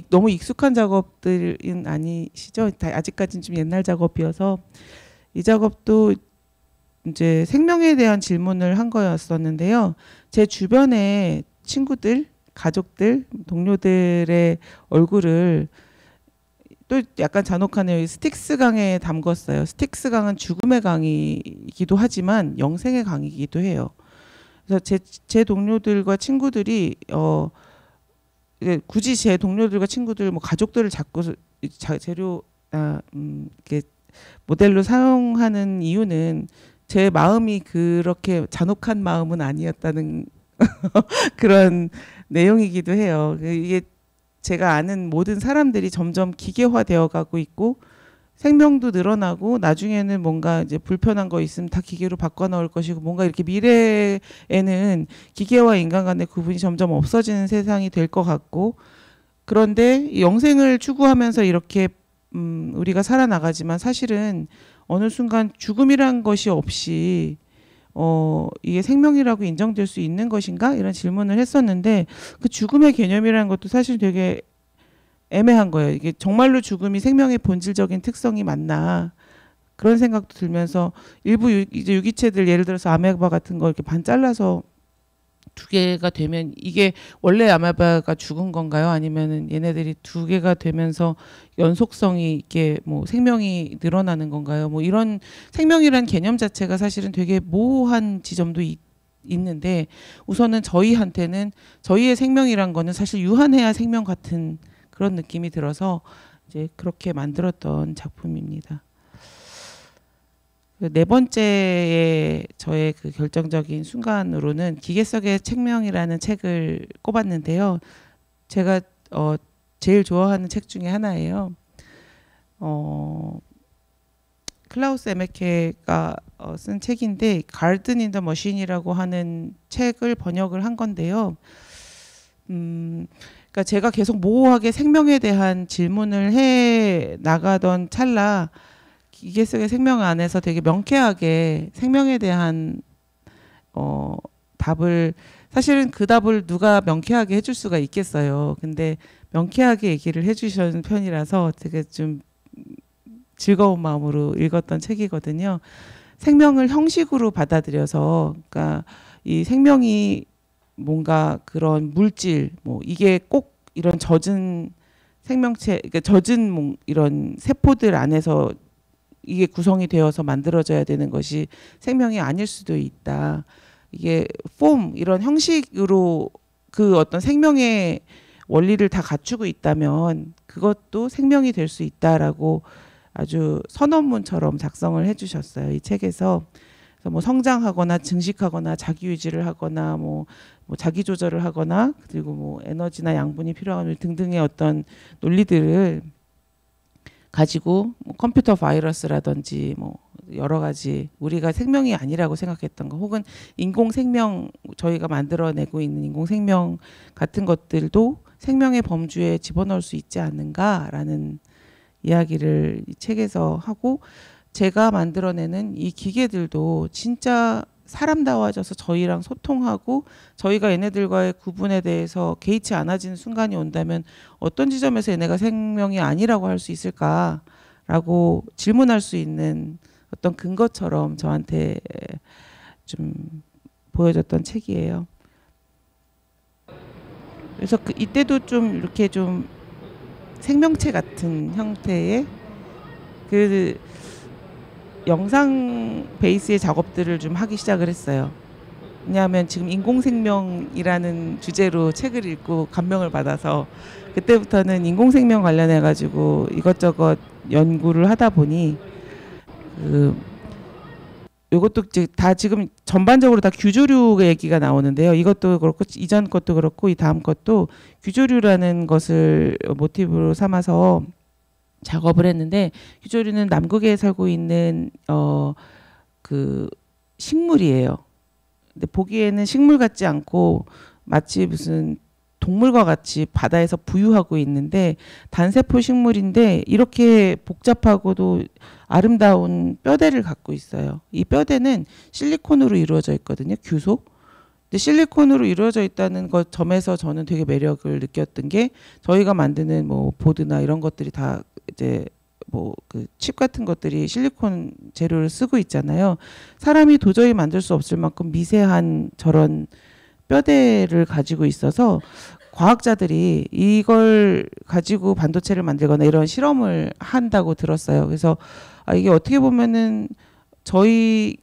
너무 익숙한 작업들은 아니시죠? 아직까지는 좀 옛날 작업이어서 이 작업도 이제 생명에 대한 질문을 한 거였었는데요. 제 주변에 친구들, 가족들, 동료들의 얼굴을 또 약간 잔혹하네요. 스틱스 강에 담궜어요. 스틱스 강은 죽음의 강이기도 하지만 영생의 강이기도 해요. 그래서 제 동료들과 친구들이 굳이 제 동료들과 친구들 뭐 가족들을 자꾸 이렇게 모델로 사용하는 이유는 제 마음이 그렇게 잔혹한 마음은 아니었다는 그런 내용이기도 해요. 이게 제가 아는 모든 사람들이 점점 기계화되어 가고 있고 생명도 늘어나고 나중에는 뭔가 이제 불편한 거 있으면 다 기계로 바꿔 넣을 것이고 뭔가 이렇게 미래에는 기계와 인간 간의 구분이 점점 없어지는 세상이 될 것 같고, 그런데 영생을 추구하면서 이렇게 우리가 살아나가지만 사실은 어느 순간 죽음이란 것이 없이 이게 생명이라고 인정될 수 있는 것인가? 이런 질문을 했었는데 그 죽음의 개념이라는 것도 사실 되게 애매한 거예요. 이게 정말로 죽음이 생명의 본질적인 특성이 맞나? 그런 생각도 들면서 일부 이제 유기체들 예를 들어서 아메바 같은 거 이렇게 반 잘라서 두 개가 되면 이게 원래 아메바가 죽은 건가요? 아니면은 얘네들이 두 개가 되면서 연속성이 있게 뭐 생명이 늘어나는 건가요? 뭐 이런 생명이란 개념 자체가 사실은 되게 모호한 지점도 있는데 우선은 저희한테는 저희의 생명이란 거는 사실 유한해야 생명 같은 그런 느낌이 들어서 이제 그렇게 만들었던 작품입니다. 네 번째의 저의 그 결정적인 순간으로는 기계 속의 책명이라는 책을 꼽았는데요. 제가 제일 좋아하는 책 중에 하나예요. 클라우스 에메케가 쓴 책인데 가든 인 더 머신이라고 하는 책을 번역을 한 건데요. 그러니까 제가 계속 모호하게 생명에 대한 질문을 해 나가던 찰나 기계 속의 생명 안에서 되게 명쾌하게 생명에 대한 답을, 사실은 그 답을 누가 명쾌하게 해줄 수가 있겠어요. 근데 명쾌하게 얘기를 해주시는 편이라서 되게 좀 즐거운 마음으로 읽었던 책이거든요. 생명을 형식으로 받아들여서, 그러니까 이 생명이 뭔가 그런 물질, 뭐 이게 꼭 이런 젖은 생명체, 그러니까 젖은 이런 세포들 안에서 이게 구성이 되어서 만들어져야 되는 것이 생명이 아닐 수도 있다. 이게 폼 이런 형식으로 그 어떤 생명의 원리를 다 갖추고 있다면 그것도 생명이 될 수 있다라고 아주 선언문처럼 작성을 해주셨어요. 이 책에서. 그래서 뭐 성장하거나 증식하거나 자기 유지를 하거나 뭐 자기 조절을 하거나 그리고 뭐 에너지나 양분이 필요한 등등의 어떤 논리들을 가지고 뭐 컴퓨터 바이러스라든지 뭐 여러 가지 우리가 생명이 아니라고 생각했던 거 혹은 인공 생명 저희가 만들어내고 있는 인공 생명 같은 것들도 생명의 범주에 집어넣을 수 있지 않는가라는 이야기를 이 책에서 하고 제가 만들어내는 이 기계들도 진짜 사람다워져서 저희랑 소통하고 저희가 얘네들과의 구분에 대해서 개의치 않아지는 순간이 온다면 어떤 지점에서 얘네가 생명이 아니라고 할 수 있을까라고 질문할 수 있는 어떤 근거처럼 저한테 좀 보여졌던 책이에요. 그래서 이때도 좀 이렇게 좀 생명체 같은 형태의 그 영상 베이스의 작업들을 좀 하기 시작을 했어요. 왜냐하면 지금 인공생명이라는 주제로 책을 읽고 감명을 받아서 그때부터는 인공생명 관련해 가지고 이것저것 연구를 하다 보니 이것도 다 지금 전반적으로 다 규조류 얘기가 나오는데요. 이것도 그렇고 이전 것도 그렇고 이 다음 것도 규조류라는 것을 모티브로 삼아서 작업을 했는데 규조류는 남극에 살고 있는 그 식물이에요. 근데 보기에는 식물 같지 않고 마치 무슨 동물과 같이 바다에서 부유하고 있는데 단세포 식물인데 이렇게 복잡하고도 아름다운 뼈대를 갖고 있어요. 이 뼈대는 실리콘으로 이루어져 있거든요. 규소. 근데 실리콘으로 이루어져 있다는 것 점에서 저는 되게 매력을 느꼈던 게 저희가 만드는 뭐 보드나 이런 것들이 다 이제 뭐 그 칩 같은 것들이 실리콘 재료를 쓰고 있잖아요. 사람이 도저히 만들 수 없을 만큼 미세한 저런 뼈대를 가지고 있어서 과학자들이 이걸 가지고 반도체를 만들거나 이런 실험을 한다고 들었어요. 그래서 이게 어떻게 보면은 저희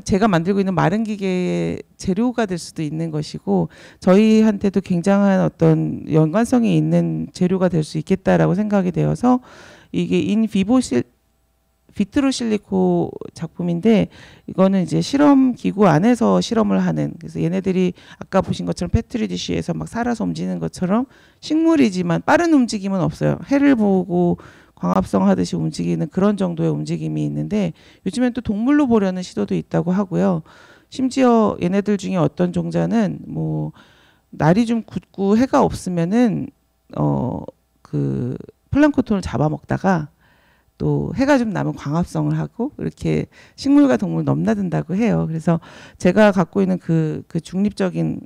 제가 만들고 있는 마른 기계의 재료가 될 수도 있는 것이고 저희한테도 굉장한 어떤 연관성이 있는 재료가 될 수 있겠다라고 생각이 되어서 이게 비트로 실리코 작품인데 이거는 이제 실험 기구 안에서 실험을 하는 그래서 얘네들이 아까 보신 것처럼 페트리 디쉬에서 막 살아서 움직이는 것처럼 식물이지만 빠른 움직임은 없어요. 해를 보고 광합성 하듯이 움직이는 그런 정도의 움직임이 있는데 요즘엔 또 동물로 보려는 시도도 있다고 하고요. 심지어 얘네들 중에 어떤 종자는 뭐 날이 좀 굳고 해가 없으면은 그 플랑크톤을 잡아먹다가 또 해가 좀 나면 광합성을 하고 이렇게 식물과 동물 넘나든다고 해요. 그래서 제가 갖고 있는 그 중립적인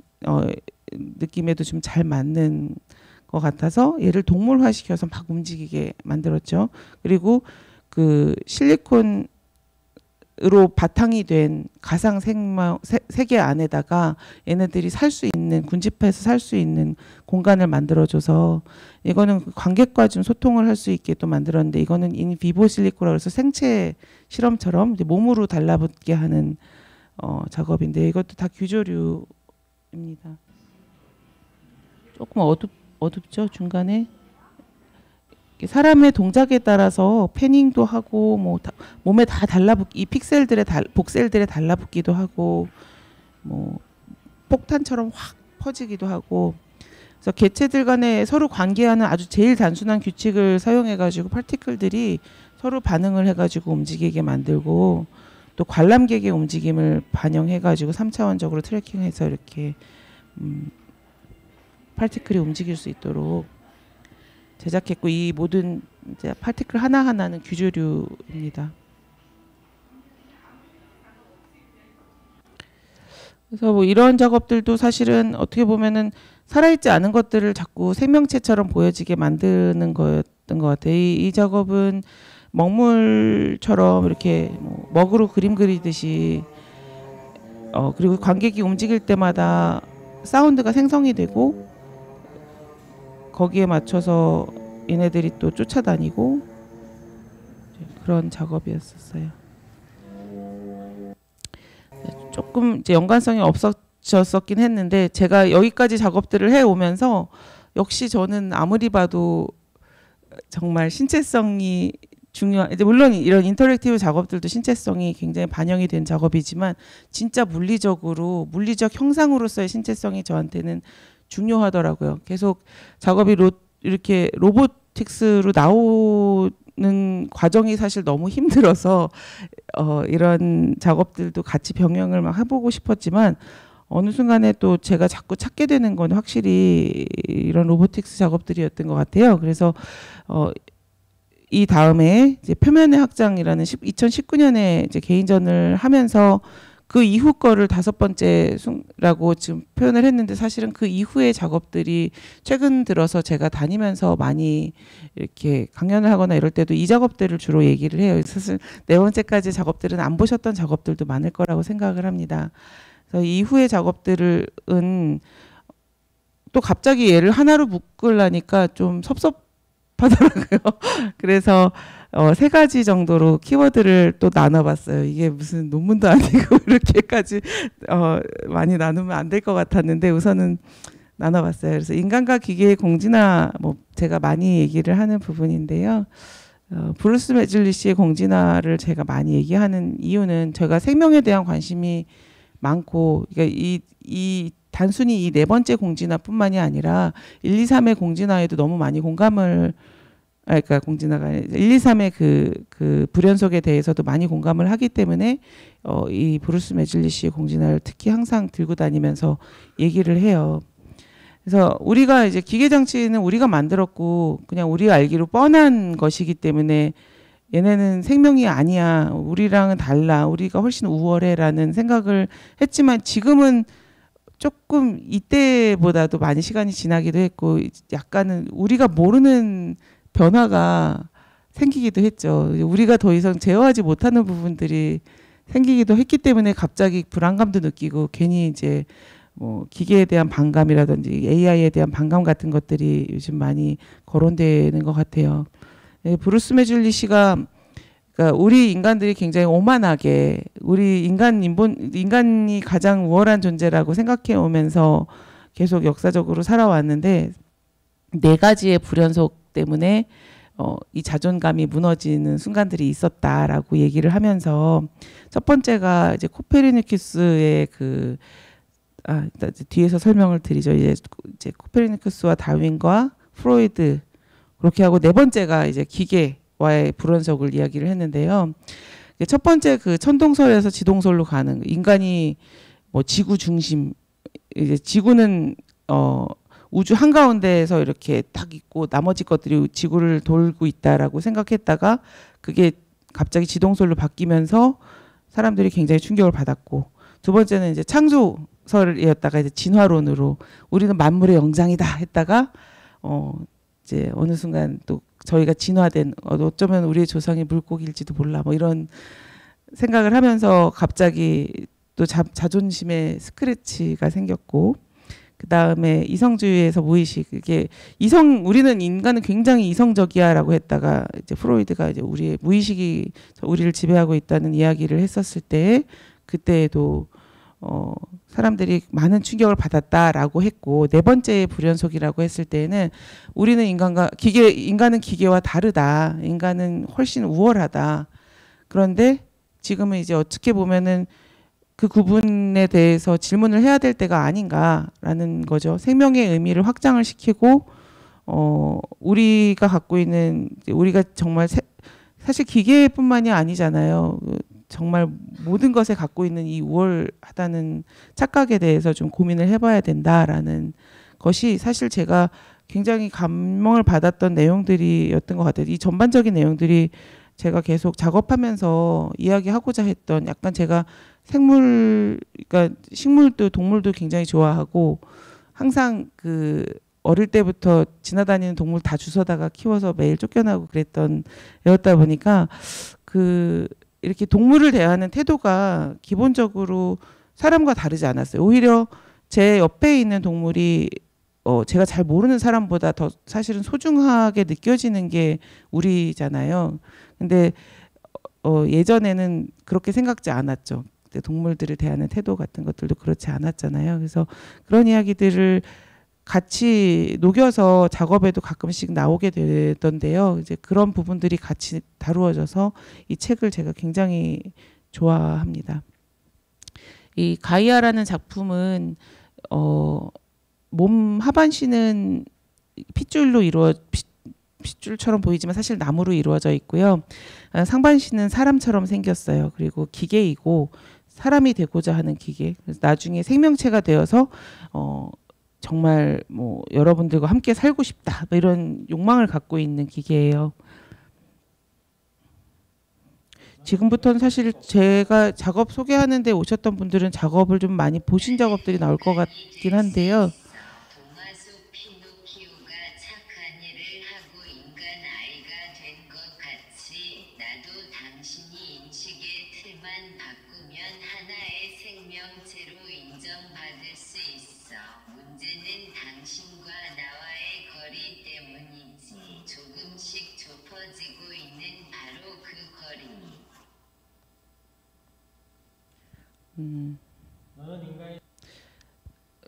느낌에도 좀 잘 맞는 것 같아서 얘를 동물화시켜서 막 움직이게 만들었죠. 그리고 그 실리콘으로 바탕이 된 가상 세계 안에다가 얘네들이 살 수 있는 군집해서 살 수 있는 공간을 만들어줘서 이거는 관객과 좀 소통을 할 수 있게 또 만들었는데 이거는 인비보 실리코라고 해서 생체 실험처럼 이제 몸으로 달라붙게 하는 작업인데 이것도 다 규조류입니다. 조금 어둡죠 중간에 사람의 동작에 따라서 패닝도 하고 뭐 몸에 다 달라붙기 이 픽셀들의 복셀들에 달라붙기도 하고 뭐 폭탄처럼 확 퍼지기도 하고 그래서 개체들 간에 서로 관계하는 아주 제일 단순한 규칙을 사용해 가지고 파티클들이 서로 반응을 해 가지고 움직이게 만들고 또 관람객의 움직임을 반영해 가지고 3차원적으로 트래킹해서 이렇게 파티클이 움직일 수 있도록 제작했고 이 모든 이제 파티클 하나하나는 규조류입니다. 그래서 뭐 이런 작업들도 사실은 어떻게 보면은 살아있지 않은 것들을 자꾸 생명체처럼 보여지게 만드는 거였던 것 같아요. 이 작업은 먹물처럼 이렇게 뭐 먹으로 그림 그리듯이 그리고 관객이 움직일 때마다 사운드가 생성이 되고 거기에 맞춰서 얘네들이 또 쫓아다니고 그런 작업이었었어요. 조금 이제 연관성이 없어졌었긴 했는데 제가 여기까지 작업들을 해오면서 역시 저는 아무리 봐도 정말 신체성이 이제 물론 이런 인터랙티브 작업들도 신체성이 굉장히 반영이 된 작업이지만 진짜 물리적 형상으로서의 신체성이 저한테는 중요하더라고요. 계속 작업이 이렇게 로보틱스로 나오는 과정이 사실 너무 힘들어서 이런 작업들도 같이 병행을 막 해보고 싶었지만 어느 순간에 또 제가 자꾸 찾게 되는 건 확실히 이런 로보틱스 작업들이었던 것 같아요. 그래서 이 다음에 이제 표면의 확장이라는 2019년에 이제 개인전을 하면서 그 이후 거를 5번째라고 지금 표현을 했는데 사실은 그 이후의 작업들이 최근 들어서 제가 다니면서 많이 이렇게 강연을 하거나 이럴 때도 이 작업들을 주로 얘기를 해요. 사실 4번째까지 작업들은 안 보셨던 작업들도 많을 거라고 생각을 합니다. 그래서 이후의 작업들은 또 갑자기 얘를 하나로 묶으려니까 좀 섭섭하더라고요. 그래서 3가지 정도로 키워드를 또 나눠봤어요. 이게 무슨 논문도 아니고 이렇게까지 많이 나누면 안 될 것 같았는데 우선은 나눠봤어요. 그래서 인간과 기계의 공진화, 뭐 제가 많이 얘기를 하는 부분인데요. 브루스 매즐리시의 공진화를 제가 많이 얘기하는 이유는 제가 생명에 대한 관심이 많고, 그러니까 이 단순히 이 4번째 공진화뿐만이 아니라 1, 2, 3의 공진화에도 너무 많이 그러니까 공진화가 1, 2, 3의 그 불연속에 대해서도 많이 공감을 하기 때문에 이 브루스 매즐리시의 공진화를 특히 항상 들고 다니면서 얘기를 해요. 그래서 우리가 이제 기계 장치는 우리가 만들었고 그냥 우리가 알기로 뻔한 것이기 때문에 얘네는 생명이 아니야. 우리랑은 달라. 우리가 훨씬 우월해라는 생각을 했지만 지금은 조금 이때보다도 많이 시간이 지나기도 했고 약간은 우리가 모르는 변화가 생기기도 했죠. 우리가 더 이상 제어하지 못하는 부분들이 생기기도 했기 때문에 갑자기 불안감도 느끼고 괜히 이제 뭐 기계에 대한 반감이라든지 AI에 대한 반감 같은 것들이 요즘 많이 거론되는 것 같아요. 브루스 매즐리시가 그러니까 우리 인간들이 굉장히 오만하게 우리 인간이 가장 우월한 존재라고 생각해 오면서 계속 역사적으로 살아왔는데 4가지의 불연속 때문에 이 자존감이 무너지는 순간들이 있었다라고 얘기를 하면서 첫 번째가 이제 코페르니쿠스의 뒤에서 설명을 드리죠. 이제 코페르니쿠스와 다윈과 프로이드 그렇게 하고 4번째가 이제 기계와의 불연속을 이야기를 했는데요. 첫 번째 그 천동설에서 지동설로 가는 인간이 뭐 지구 중심 이제 지구는 우주 한가운데에서 이렇게 딱 있고 나머지 것들이 지구를 돌고 있다라고 생각했다가 그게 갑자기 지동설로 바뀌면서 사람들이 굉장히 충격을 받았고 두 번째는 이제 창조설이었다가 이제 진화론으로 우리는 만물의 영장이다 했다가 이제 어느 순간 또 저희가 진화된 어쩌면 우리의 조상이 물고기일지도 몰라 뭐 이런 생각을 하면서 갑자기 또 자존심에 스크래치가 생겼고 그 다음에 이성주의에서 무의식 이게 우리는 인간은 굉장히 이성적이야라고 했다가 이제 프로이드가 이제 우리의 무의식이 우리를 지배하고 있다는 이야기를 했었을 때 그때에도 사람들이 많은 충격을 받았다라고 했고 4번째 불연속이라고 했을 때에는 우리는 인간은 기계와 다르다. 인간은 훨씬 우월하다. 그런데 지금은 이제 어떻게 보면은 그 구분에 대해서 질문을 해야 될 때가 아닌가라는 거죠. 생명의 의미를 확장을 시키고 우리가 갖고 있는 우리가 정말 사실 기계뿐만이 아니잖아요. 정말 모든 것에 갖고 있는 이 우월하다는 착각에 대해서 좀 고민을 해봐야 된다라는 것이 사실 제가 굉장히 감명을 받았던 내용들이었던 것 같아요. 이 전반적인 내용들이 제가 계속 작업하면서 이야기하고자 했던 약간 제가 그러니까 식물도 동물도 굉장히 좋아하고 항상 그 어릴 때부터 지나다니는 동물 다 주워다가 키워서 매일 쫓겨나고 그랬던 애였다 보니까 그 이렇게 동물을 대하는 태도가 기본적으로 사람과 다르지 않았어요. 오히려 제 옆에 있는 동물이 제가 잘 모르는 사람보다 더 사실은 소중하게 느껴지는 게 우리잖아요. 근데 예전에는 그렇게 생각지 않았죠. 동물들을 대하는 태도 같은 것들도 그렇지 않았잖아요. 그래서 그런 이야기들을 같이 녹여서 작업에도 가끔씩 나오게 되던데요. 이제 그런 부분들이 같이 다루어져서 이 책을 제가 굉장히 좋아합니다. 이 가이아라는 작품은 몸 하반신은 핏줄처럼 보이지만 사실 나무로 이루어져 있고요. 상반신은 사람처럼 생겼어요. 그리고 기계이고 사람이 되고자 하는 기계. 그래서 나중에 생명체가 되어서 정말 뭐 여러분들과 함께 살고 싶다 뭐 이런 욕망을 갖고 있는 기계예요. 지금부터는 사실 제가 작업 소개하는데 오셨던 분들은 작업을 좀 많이 보신 작업들이 나올 것 같긴 한데요. 동화 속 피노키오가 착한 일을 하고 인간 아이가 된 것 같이 나도 당신이 인식의 틀만 바꾸면 하나의 생명체로 인정받을 수 있어. 문제는 당신과 나와의 거리 때문이지. 조금씩 좁혀지고 있는 바로 그 거리.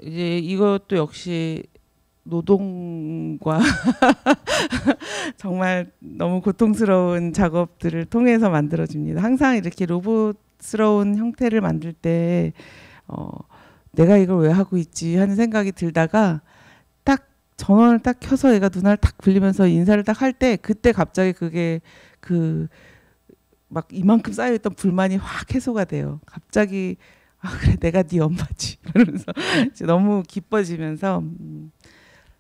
이제 이것도 역시 노동과 정말 너무 고통스러운 작업들을 통해서 만들어집니다. 항상 이렇게 로봇스러운 형태를 만들 때 내가 이걸 왜 하고 있지 하는 생각이 들다가 딱 전원을 딱 켜서 얘가 눈알 딱 굴리면서 인사를 딱 할 때 그때 갑자기 그게 막 이만큼 쌓여있던 불만이 확 해소가 돼요. 갑자기 그래 내가 네 엄마지 이러면서 너무 기뻐지면서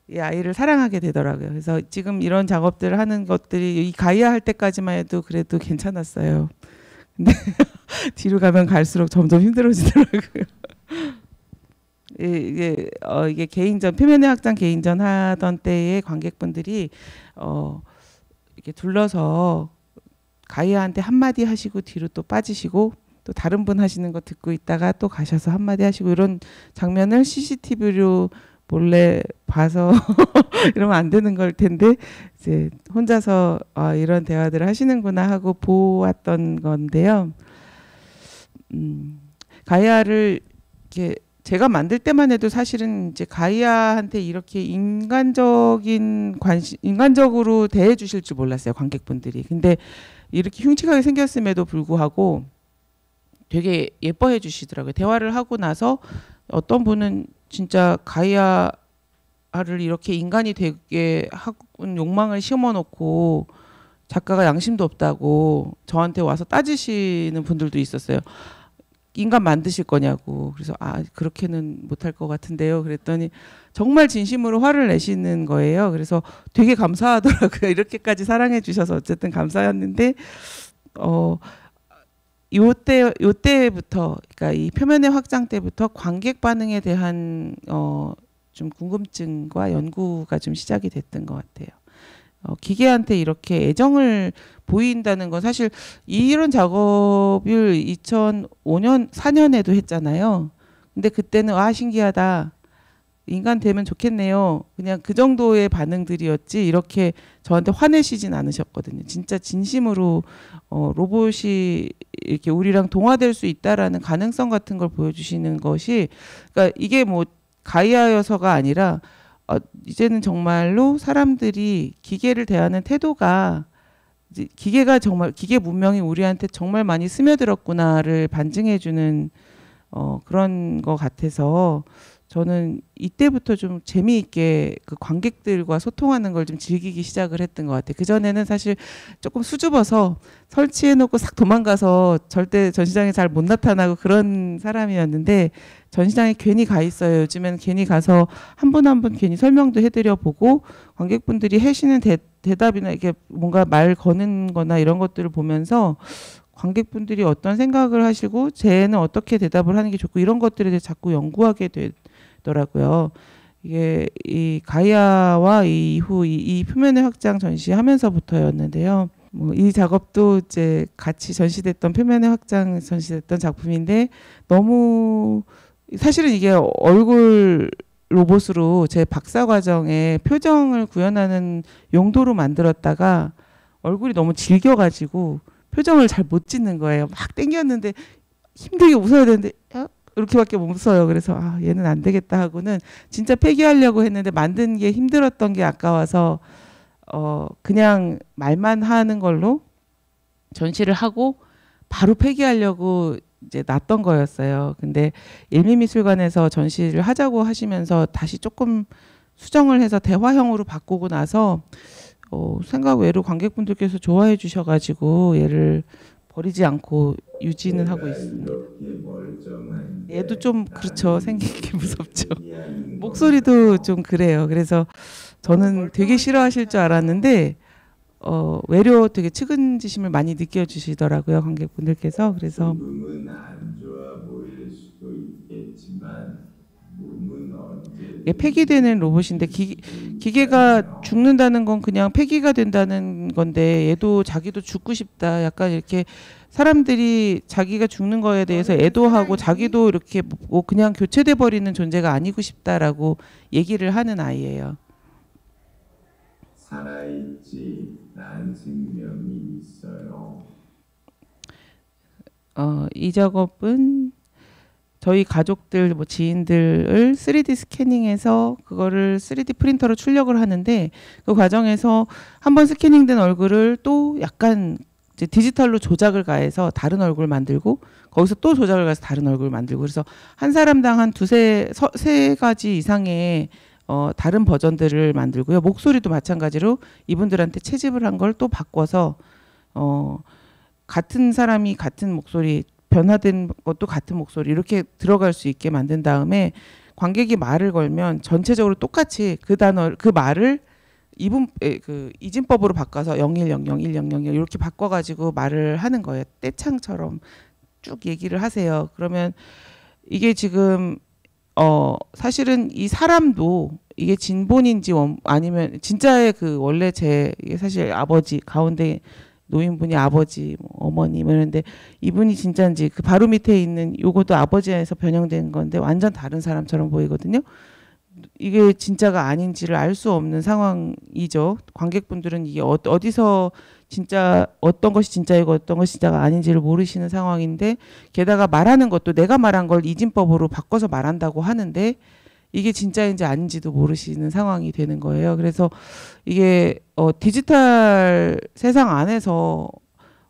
이 아이를 사랑하게 되더라고요. 그래서 지금 이런 작업들을 하는 것들이 이 가이아 할 때까지만 해도 그래도 괜찮았어요. 근데 뒤로 가면 갈수록 점점 힘들어지더라고요. 이게 개인전 표면의 확장 개인전 하던 때의 관객분들이 이렇게 둘러서 가이아한테 한마디 하시고 뒤로 또 빠지시고 또 다른 분 하시는 거 듣고 있다가 또 가셔서 한마디 하시고 이런 장면을 CCTV로 몰래 봐서 이러면 안 되는 걸 텐데 이제 혼자서 이런 대화들을 하시는구나 하고 보았던 건데요. 가이아를 이렇게 제가 만들 때만 해도 사실은 이제 가이아한테 이렇게 인간적으로 대해 주실 줄 몰랐어요, 관객분들이. 근데 이렇게 흉측하게 생겼음에도 불구하고 되게 예뻐해 주시더라고요. 대화를 하고 나서 어떤 분은 진짜 가이아를 이렇게 인간이 되게 하고 욕망을 심어놓고 작가가 양심도 없다고 저한테 와서 따지시는 분들도 있었어요. 인간 만드실 거냐고. 그래서 그렇게는 못할 것 같은데요. 그랬더니 정말 진심으로 화를 내시는 거예요. 그래서 되게 감사하더라고요. 이렇게까지 사랑해 주셔서 어쨌든 감사했는데 요때부터 그러니까 이 표면의 확장 때부터 관객 반응에 대한 좀 궁금증과 연구가 좀 시작이 됐던 것 같아요. 기계한테 이렇게 애정을 보인다는 건 사실 이런 작업을 2005년, 4년에도 했잖아요. 근데 그때는 신기하다. 인간 되면 좋겠네요. 그냥 그 정도의 반응들이었지 이렇게 저한테 화내시진 않으셨거든요. 진짜 진심으로 로봇이 이렇게 우리랑 동화될 수 있다라는 가능성 같은 걸 보여주시는 것이 그러니까 이게 뭐 가이아여서가 아니라 이제는 정말로 사람들이 기계를 대하는 태도가 이제 기계가 정말 기계 문명이 우리한테 정말 많이 스며들었구나를 반증해주는 그런 것 같아서 저는 이때부터 좀 재미있게 그 관객들과 소통하는 걸 좀 즐기기 시작을 했던 것 같아요. 그전에는 사실 조금 수줍어서 설치해놓고 싹 도망가서 절대 전시장에 잘 못 나타나고 그런 사람이었는데 전시장에 괜히 가 있어요. 요즘엔 괜히 가서 한 분 한 분 괜히 설명도 해드려 보고 관객분들이 하시는 대답이나 이렇게 뭔가 말 거는 거나 이런 것들을 보면서 관객분들이 어떤 생각을 하시고 쟤는 어떻게 대답을 하는 게 좋고 이런 것들에 대해 자꾸 연구하게 되더라고요. 이게 이 가이아와 이 이후 이 표면의 확장 전시하면서부터였는데요. 뭐 이 작업도 이제 같이 전시됐던 표면의 확장 전시됐던 작품인데 너무 사실은 이게 얼굴 로봇으로 제 박사 과정에 표정을 구현하는 용도로 만들었다가 얼굴이 너무 질겨가지고 표정을 잘 못 짓는 거예요. 막 땡겼는데 힘들게 웃어야 되는데 이렇게밖에 못 웃어요. 그래서 아, 얘는 안 되겠다 하고는 진짜 폐기하려고 했는데 만든 게 힘들었던 게 아까워서 그냥 말만 하는 걸로 전시를 하고 바로 폐기하려고 이제 놨던 거였어요. 근데 일미미술관에서 전시를 하자고 하시면서 다시 조금 수정을 해서 대화형으로 바꾸고 나서 생각 외로 관객분들께서 좋아해 주셔가지고 얘를 버리지 않고 유지는 하고 있습니다. 얘도 좀 그렇죠. 생긴 게 무섭죠. 목소리도 좀 그래요. 그래서 저는 되게 싫어하실 줄 알았는데 외려 되게 측은지심을 많이 느껴주시더라고요. 관객분들께서. 그래서 이게 폐기되는 로봇인데 기계가 죽는다는 건 그냥 폐기가 된다는 건데 얘도 자기도 죽고 싶다. 약간 이렇게 사람들이 자기가 죽는 거에 대해서 애도하고 자기도 이렇게 뭐 그냥 교체돼 버리는 존재가 아니고 싶다라고 얘기를 하는 아이예요. 살아있지 난 생명이 있어요. 이 작업은 저희 가족들, 뭐 지인들을 3D 스캐닝해서 그거를 3D 프린터로 출력을 하는데 그 과정에서 한번 스캐닝된 얼굴을 또 약간 이제 디지털로 조작을 가해서 다른 얼굴 만들고 거기서 또 조작을 가해서 다른 얼굴 만들고 그래서 한 사람당 한 세 가지 이상의 다른 버전들을 만들고요. 목소리도 마찬가지로 이분들한테 채집을 한 걸 또 바꿔서 같은 사람이 같은 목소리 변화된 것도 같은 목소리 이렇게 들어갈 수 있게 만든 다음에 관객이 말을 걸면 전체적으로 똑같이 그 단어 그 말을 이진법으로 바꿔서 0100 1000 이렇게 바꿔가지고 말을 하는 거예요. 떼창처럼 쭉 얘기를 하세요. 그러면 이게 지금 사실은 이 사람도 이게 진본인지 아니면 진짜의 그 원래 이게 사실 아버지 가운데 노인분이 아버지 어머니 이러는데 이분이 진짜인지 그 바로 밑에 있는 요것도 아버지에서 변형된 건데 완전 다른 사람처럼 보이거든요. 이게 진짜가 아닌지를 알 수 없는 상황이죠. 관객분들은 이게 어디서 진짜 어떤 것이 진짜이고 어떤 것이 진짜가 아닌지를 모르시는 상황인데 게다가 말하는 것도 내가 말한 걸 이진법으로 바꿔서 말한다고 하는데 이게 진짜인지 아닌지도 모르시는 상황이 되는 거예요. 그래서 이게 디지털 세상 안에서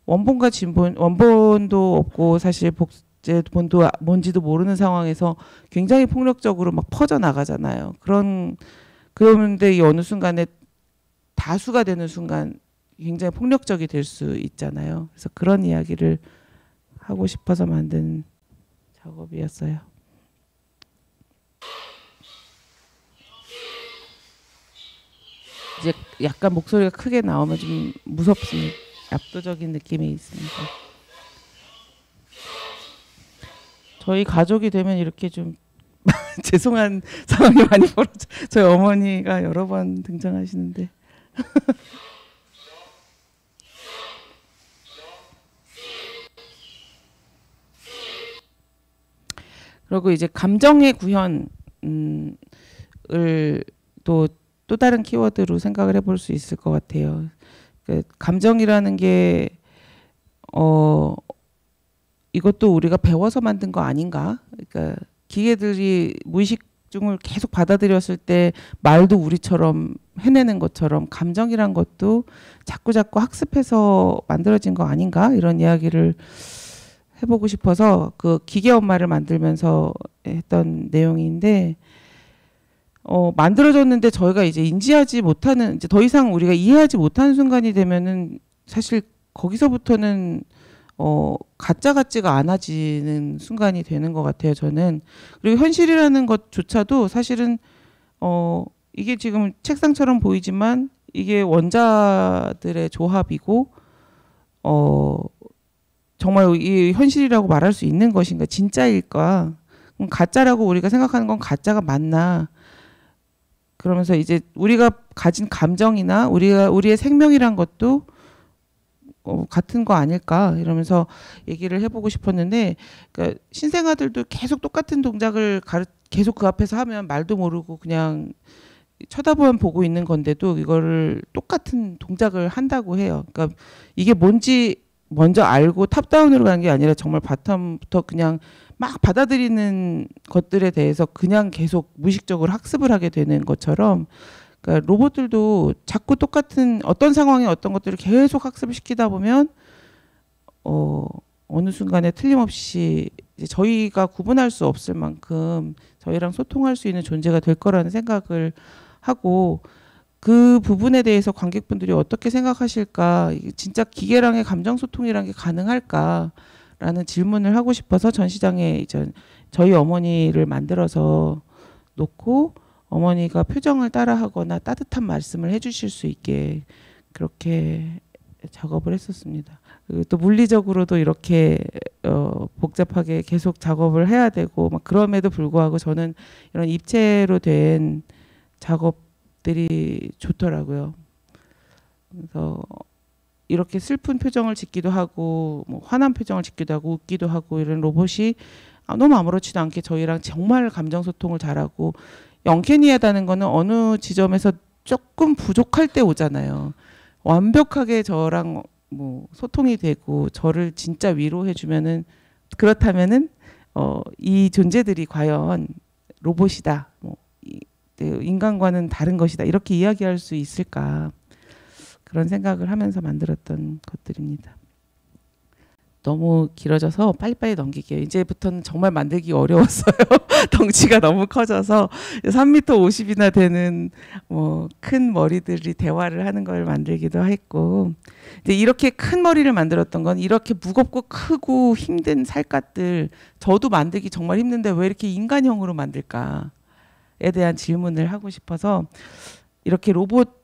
원본과 진본, 원본도 없고 사실 복제본도 뭔지도 모르는 상황에서 굉장히 폭력적으로 막 퍼져나가잖아요. 그런데 이 어느 순간에 다수가 되는 순간 굉장히 폭력적이 될 수 있잖아요. 그래서 그런 이야기를 하고 싶어서 만든 작업이었어요. 이제 약간 목소리가 크게 나오면 좀 무섭습니다. 압도적인 느낌이 있습니다. 저희 가족이 되면 이렇게 좀 죄송한 상황이 많이 벌어져. 저희 어머니가 여러 번 등장하시는데. 그리고 이제 감정의 구현을 또 다른 키워드로 생각을 해볼 수 있을 것 같아요. 감정이라는 게 이것도 우리가 배워서 만든 거 아닌가? 그러니까 기계들이 무의식 중을 계속 받아들였을 때 말도 우리처럼 해내는 것처럼 감정이란 것도 자꾸 학습해서 만들어진 거 아닌가? 이런 이야기를 해보고 싶어서 그 기계 엄마를 만들면서 했던 내용인데 만들어졌는데 저희가 이제 인지하지 못하는 이제 더 이상 우리가 이해하지 못하는 순간이 되면은 사실 거기서부터는 가짜 같지가 않아지는 순간이 되는 것 같아요. 저는. 그리고 현실이라는 것조차도 사실은 이게 지금 책상처럼 보이지만 이게 원자들의 조합이고 정말 이 현실이라고 말할 수 있는 것인가 진짜일까? 가짜라고 우리가 생각하는 건 가짜가 맞나? 그러면서 이제 우리가 가진 감정이나 우리의 생명이란 것도 같은 거 아닐까 이러면서 얘기를 해보고 싶었는데, 그러니까 신생아들도 계속 똑같은 동작을 계속 그 앞에서 하면 말도 모르고 그냥 쳐다보면 보고 있는 건데도 이거를 똑같은 동작을 한다고 해요. 그러니까 이게 뭔지 먼저 알고 탑다운으로 가는 게 아니라 정말 바텀부터 그냥 막 받아들이는 것들에 대해서 그냥 계속 무의식적으로 학습을 하게 되는 것처럼, 그러니까 로봇들도 자꾸 똑같은 어떤 상황에 어떤 것들을 계속 학습을 시키다 보면 어느 순간에 틀림없이 이제 저희가 구분할 수 없을 만큼 저희랑 소통할 수 있는 존재가 될 거라는 생각을 하고, 그 부분에 대해서 관객분들이 어떻게 생각하실까, 진짜 기계랑의 감정 소통이란 게 가능할까라는 질문을 하고 싶어서 전시장에 이제 저희 어머니를 만들어서 놓고 어머니가 표정을 따라하거나 따뜻한 말씀을 해주실 수 있게 그렇게 작업을 했었습니다. 그리고 또 물리적으로도 이렇게 복잡하게 계속 작업을 해야 되고 막 그럼에도 불구하고 저는 이런 입체로 된 작업들이 좋더라고요. 그래서 이렇게 슬픈 표정을 짓기도 하고 뭐 화난 표정을 짓기도 하고 웃기도 하고 이런 로봇이 너무 아무렇지도 않게 저희랑 정말 감정 소통을 잘하고, 영케니하다는 거는 어느 지점에서 조금 부족할 때 오잖아요. 완벽하게 저랑 뭐 소통이 되고 저를 진짜 위로해 주면은, 그렇다면은 이 존재들이 과연 로봇이다, 뭐 인간과는 다른 것이다 이렇게 이야기할 수 있을까, 그런 생각을 하면서 만들었던 것들입니다. 너무 길어져서 빨리빨리 넘길게요. 이제부터는 정말 만들기 어려웠어요. 덩치가 너무 커져서 3m 50이나 되는 뭐 큰 머리들이 대화를 하는 걸 만들기도 했고, 이제 이렇게 큰 머리를 만들었던 건 이렇게 무겁고 크고 힘든 살갗들 저도 만들기 정말 힘든데 왜 이렇게 인간형으로 만들까에 대한 질문을 하고 싶어서, 이렇게 로봇도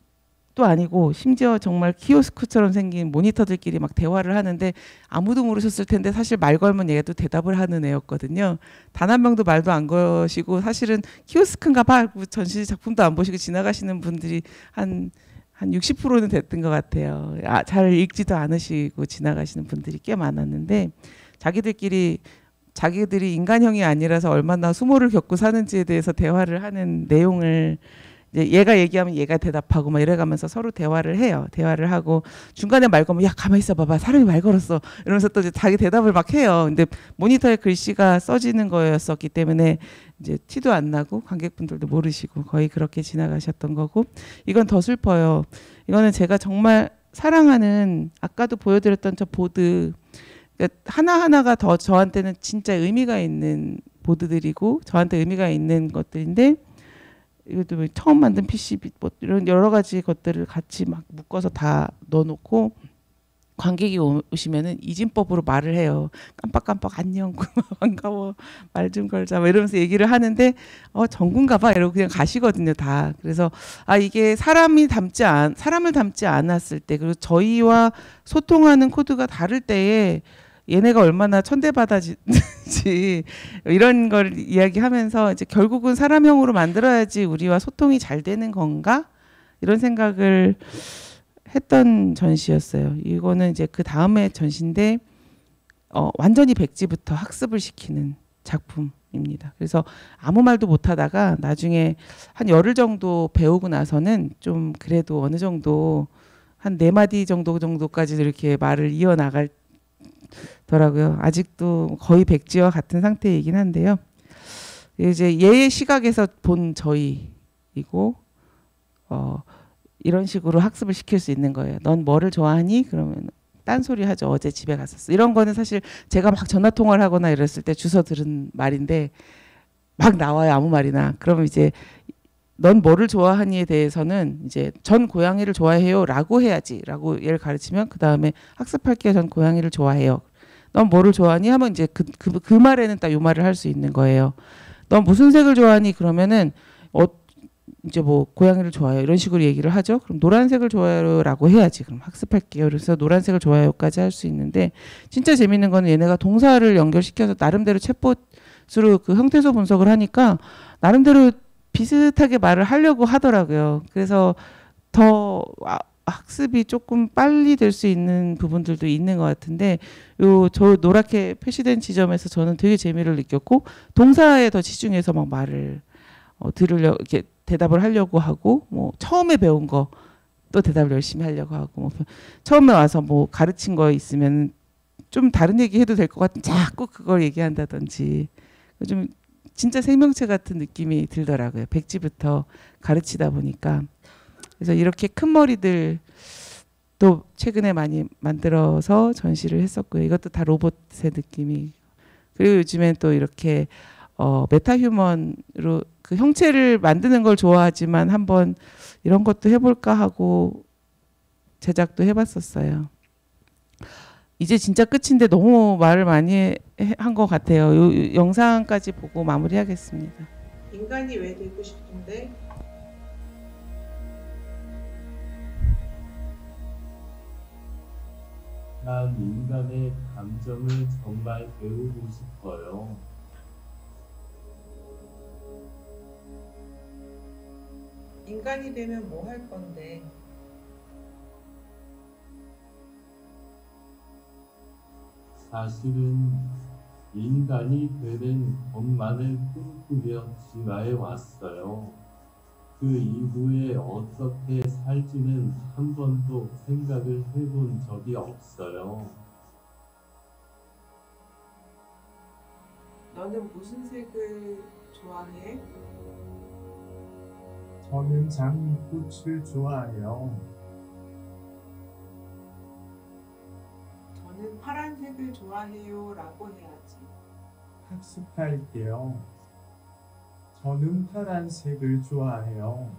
아니고 심지어 정말 키오스크처럼 생긴 모니터들끼리 막 대화를 하는데 아무도 모르셨을 텐데 사실 말 걸면 얘도 대답을 하는 애였거든요. 단 한 명도 말도 안 거시고 사실은 키오스크인가 봐 하고 전시 작품도 안 보시고 지나가시는 분들이 한 60%는 됐던 것 같아요. 잘 읽지도 않으시고 지나가시는 분들이 꽤 많았는데, 자기들이 인간형이 아니라서 얼마나 수모를 겪고 사는지에 대해서 대화를 하는 내용을 이제 얘가 얘기하면 얘가 대답하고 막 이래가면서 서로 대화를 해요. 대화를 하고 중간에 말 걸면 야 가만히 있어 봐봐 사람이 말 걸었어 이러면서 또 이제 자기 대답을 막 해요. 근데 모니터에 글씨가 써지는 거였었기 때문에 이제 티도 안 나고 관객분들도 모르시고 거의 그렇게 지나가셨던 거고, 이건 더 슬퍼요. 이거는 제가 정말 사랑하는, 아까도 보여드렸던 저 보드, 그러니까 하나하나가 더 저한테는 진짜 의미가 있는 보드들이고 저한테 의미가 있는 것들인데, 이것도 처음 만든 PCB 뭐 이런 여러 가지 것들을 같이 막 묶어서 다 넣어놓고 관객이 오시면은 이진법으로 말을 해요. 깜빡깜빡 안녕 반가워 말 좀 걸자 막 이러면서 얘기를 하는데 정군가 봐 이러고 그냥 가시거든요 다. 그래서 이게 사람을 담지 않았을 때, 그리고 저희와 소통하는 코드가 다를 때에 얘네가 얼마나 천대받아지지 이런 걸 이야기하면서 이제 결국은 사람형으로 만들어야지 우리와 소통이 잘 되는 건가 이런 생각을 했던 전시였어요. 이거는 이제 그 다음에 전시인데 완전히 백지부터 학습을 시키는 작품입니다. 그래서 아무 말도 못하다가 나중에 한 열흘 정도 배우고 나서는 좀 그래도 어느 정도 한 4마디 정도까지 이렇게 말을 이어나갈 더라고요. 아직도 거의 백지와 같은 상태이긴 한데요. 이제 얘의 시각에서 본 저희이고 이런 식으로 학습을 시킬 수 있는 거예요. 넌 뭐를 좋아하니? 그러면 딴소리 하죠. 어제 집에 갔었어. 이런 거는 사실 제가 막 전화 통화를 하거나 이랬을 때 주워 들은 말인데 막 나와요. 아무 말이나. 그러면 이제 넌 뭐를 좋아하니에 대해서는 이제 전 고양이를 좋아해요 라고 해야지 라고 얘를 가르치면 그 다음에 학습할게요. 전 고양이를 좋아해요. 넌 뭐를 좋아하니 하면 이제 그 말에는 딱 요 말을 할 수 있는 거예요. 넌 무슨 색을 좋아하니 그러면은 이제 뭐 고양이를 좋아해요 이런 식으로 얘기를 하죠. 그럼 노란색을 좋아해요라고 해야지. 그럼 학습할게요. 그래서 노란색을 좋아해요까지 할 수 있는데, 진짜 재밌는 거는 얘네가 동사를 연결시켜서 나름대로 챗봇으로 그 형태소 분석을 하니까 나름대로 비슷하게 말을 하려고 하더라고요. 그래서 더 학습이 조금 빨리 될 수 있는 부분들도 있는 것 같은데 저 노랗게 표시된 지점에서 저는 되게 재미를 느꼈고 동사에 더 집중해서 막 말을 들으려 이렇게 대답을 하려고 하고 뭐 처음에 배운 거 또 대답을 열심히 하려고 하고 뭐 처음에 와서 뭐 가르친 거 있으면 좀 다른 얘기 해도 될 것 같으면 자꾸 그걸 얘기한다든지 좀 진짜 생명체 같은 느낌이 들더라고요. 백지부터 가르치다 보니까. 그래서 이렇게 큰 머리들 또 최근에 많이 만들어서 전시를 했었고요. 이것도 다 로봇의 느낌이. 그리고 요즘엔 또 이렇게 메타휴먼으로 그 형체를 만드는 걸 좋아하지만 한번 이런 것도 해볼까 하고 제작도 해봤었어요. 이제 진짜 끝인데 너무 말을 많이 한 것 같아요. 요 영상까지 보고 마무리하겠습니다. 인간이 왜 되고 싶은데? 난 인간의 감정을 정말 배우고 싶어요. 인간이 되면 뭐 할 건데? 사실은 인간이 되는 것만을 꿈꾸며 진화해 왔어요. 그 이후에 어떻게 살지는 한 번도 생각을 해본 적이 없어요. 너는 무슨 색을 좋아해? 저는 장미꽃을 좋아해요. 저는 파란색을 좋아해요 라고 해야지. 학습할게요. 저는 파란색을 좋아해요.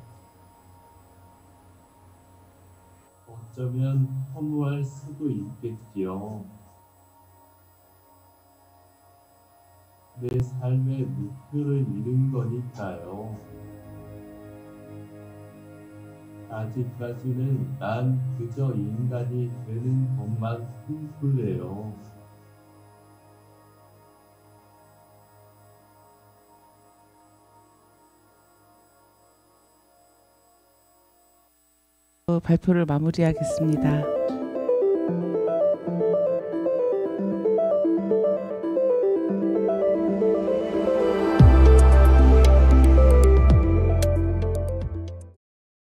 어쩌면 허무할 수도 있겠지요. 내 삶의 목표를 잃은 거니까요. 아직까지는 난 그저 인간이 되는 것만 꿈꾸래요. 발표를 마무리하겠습니다.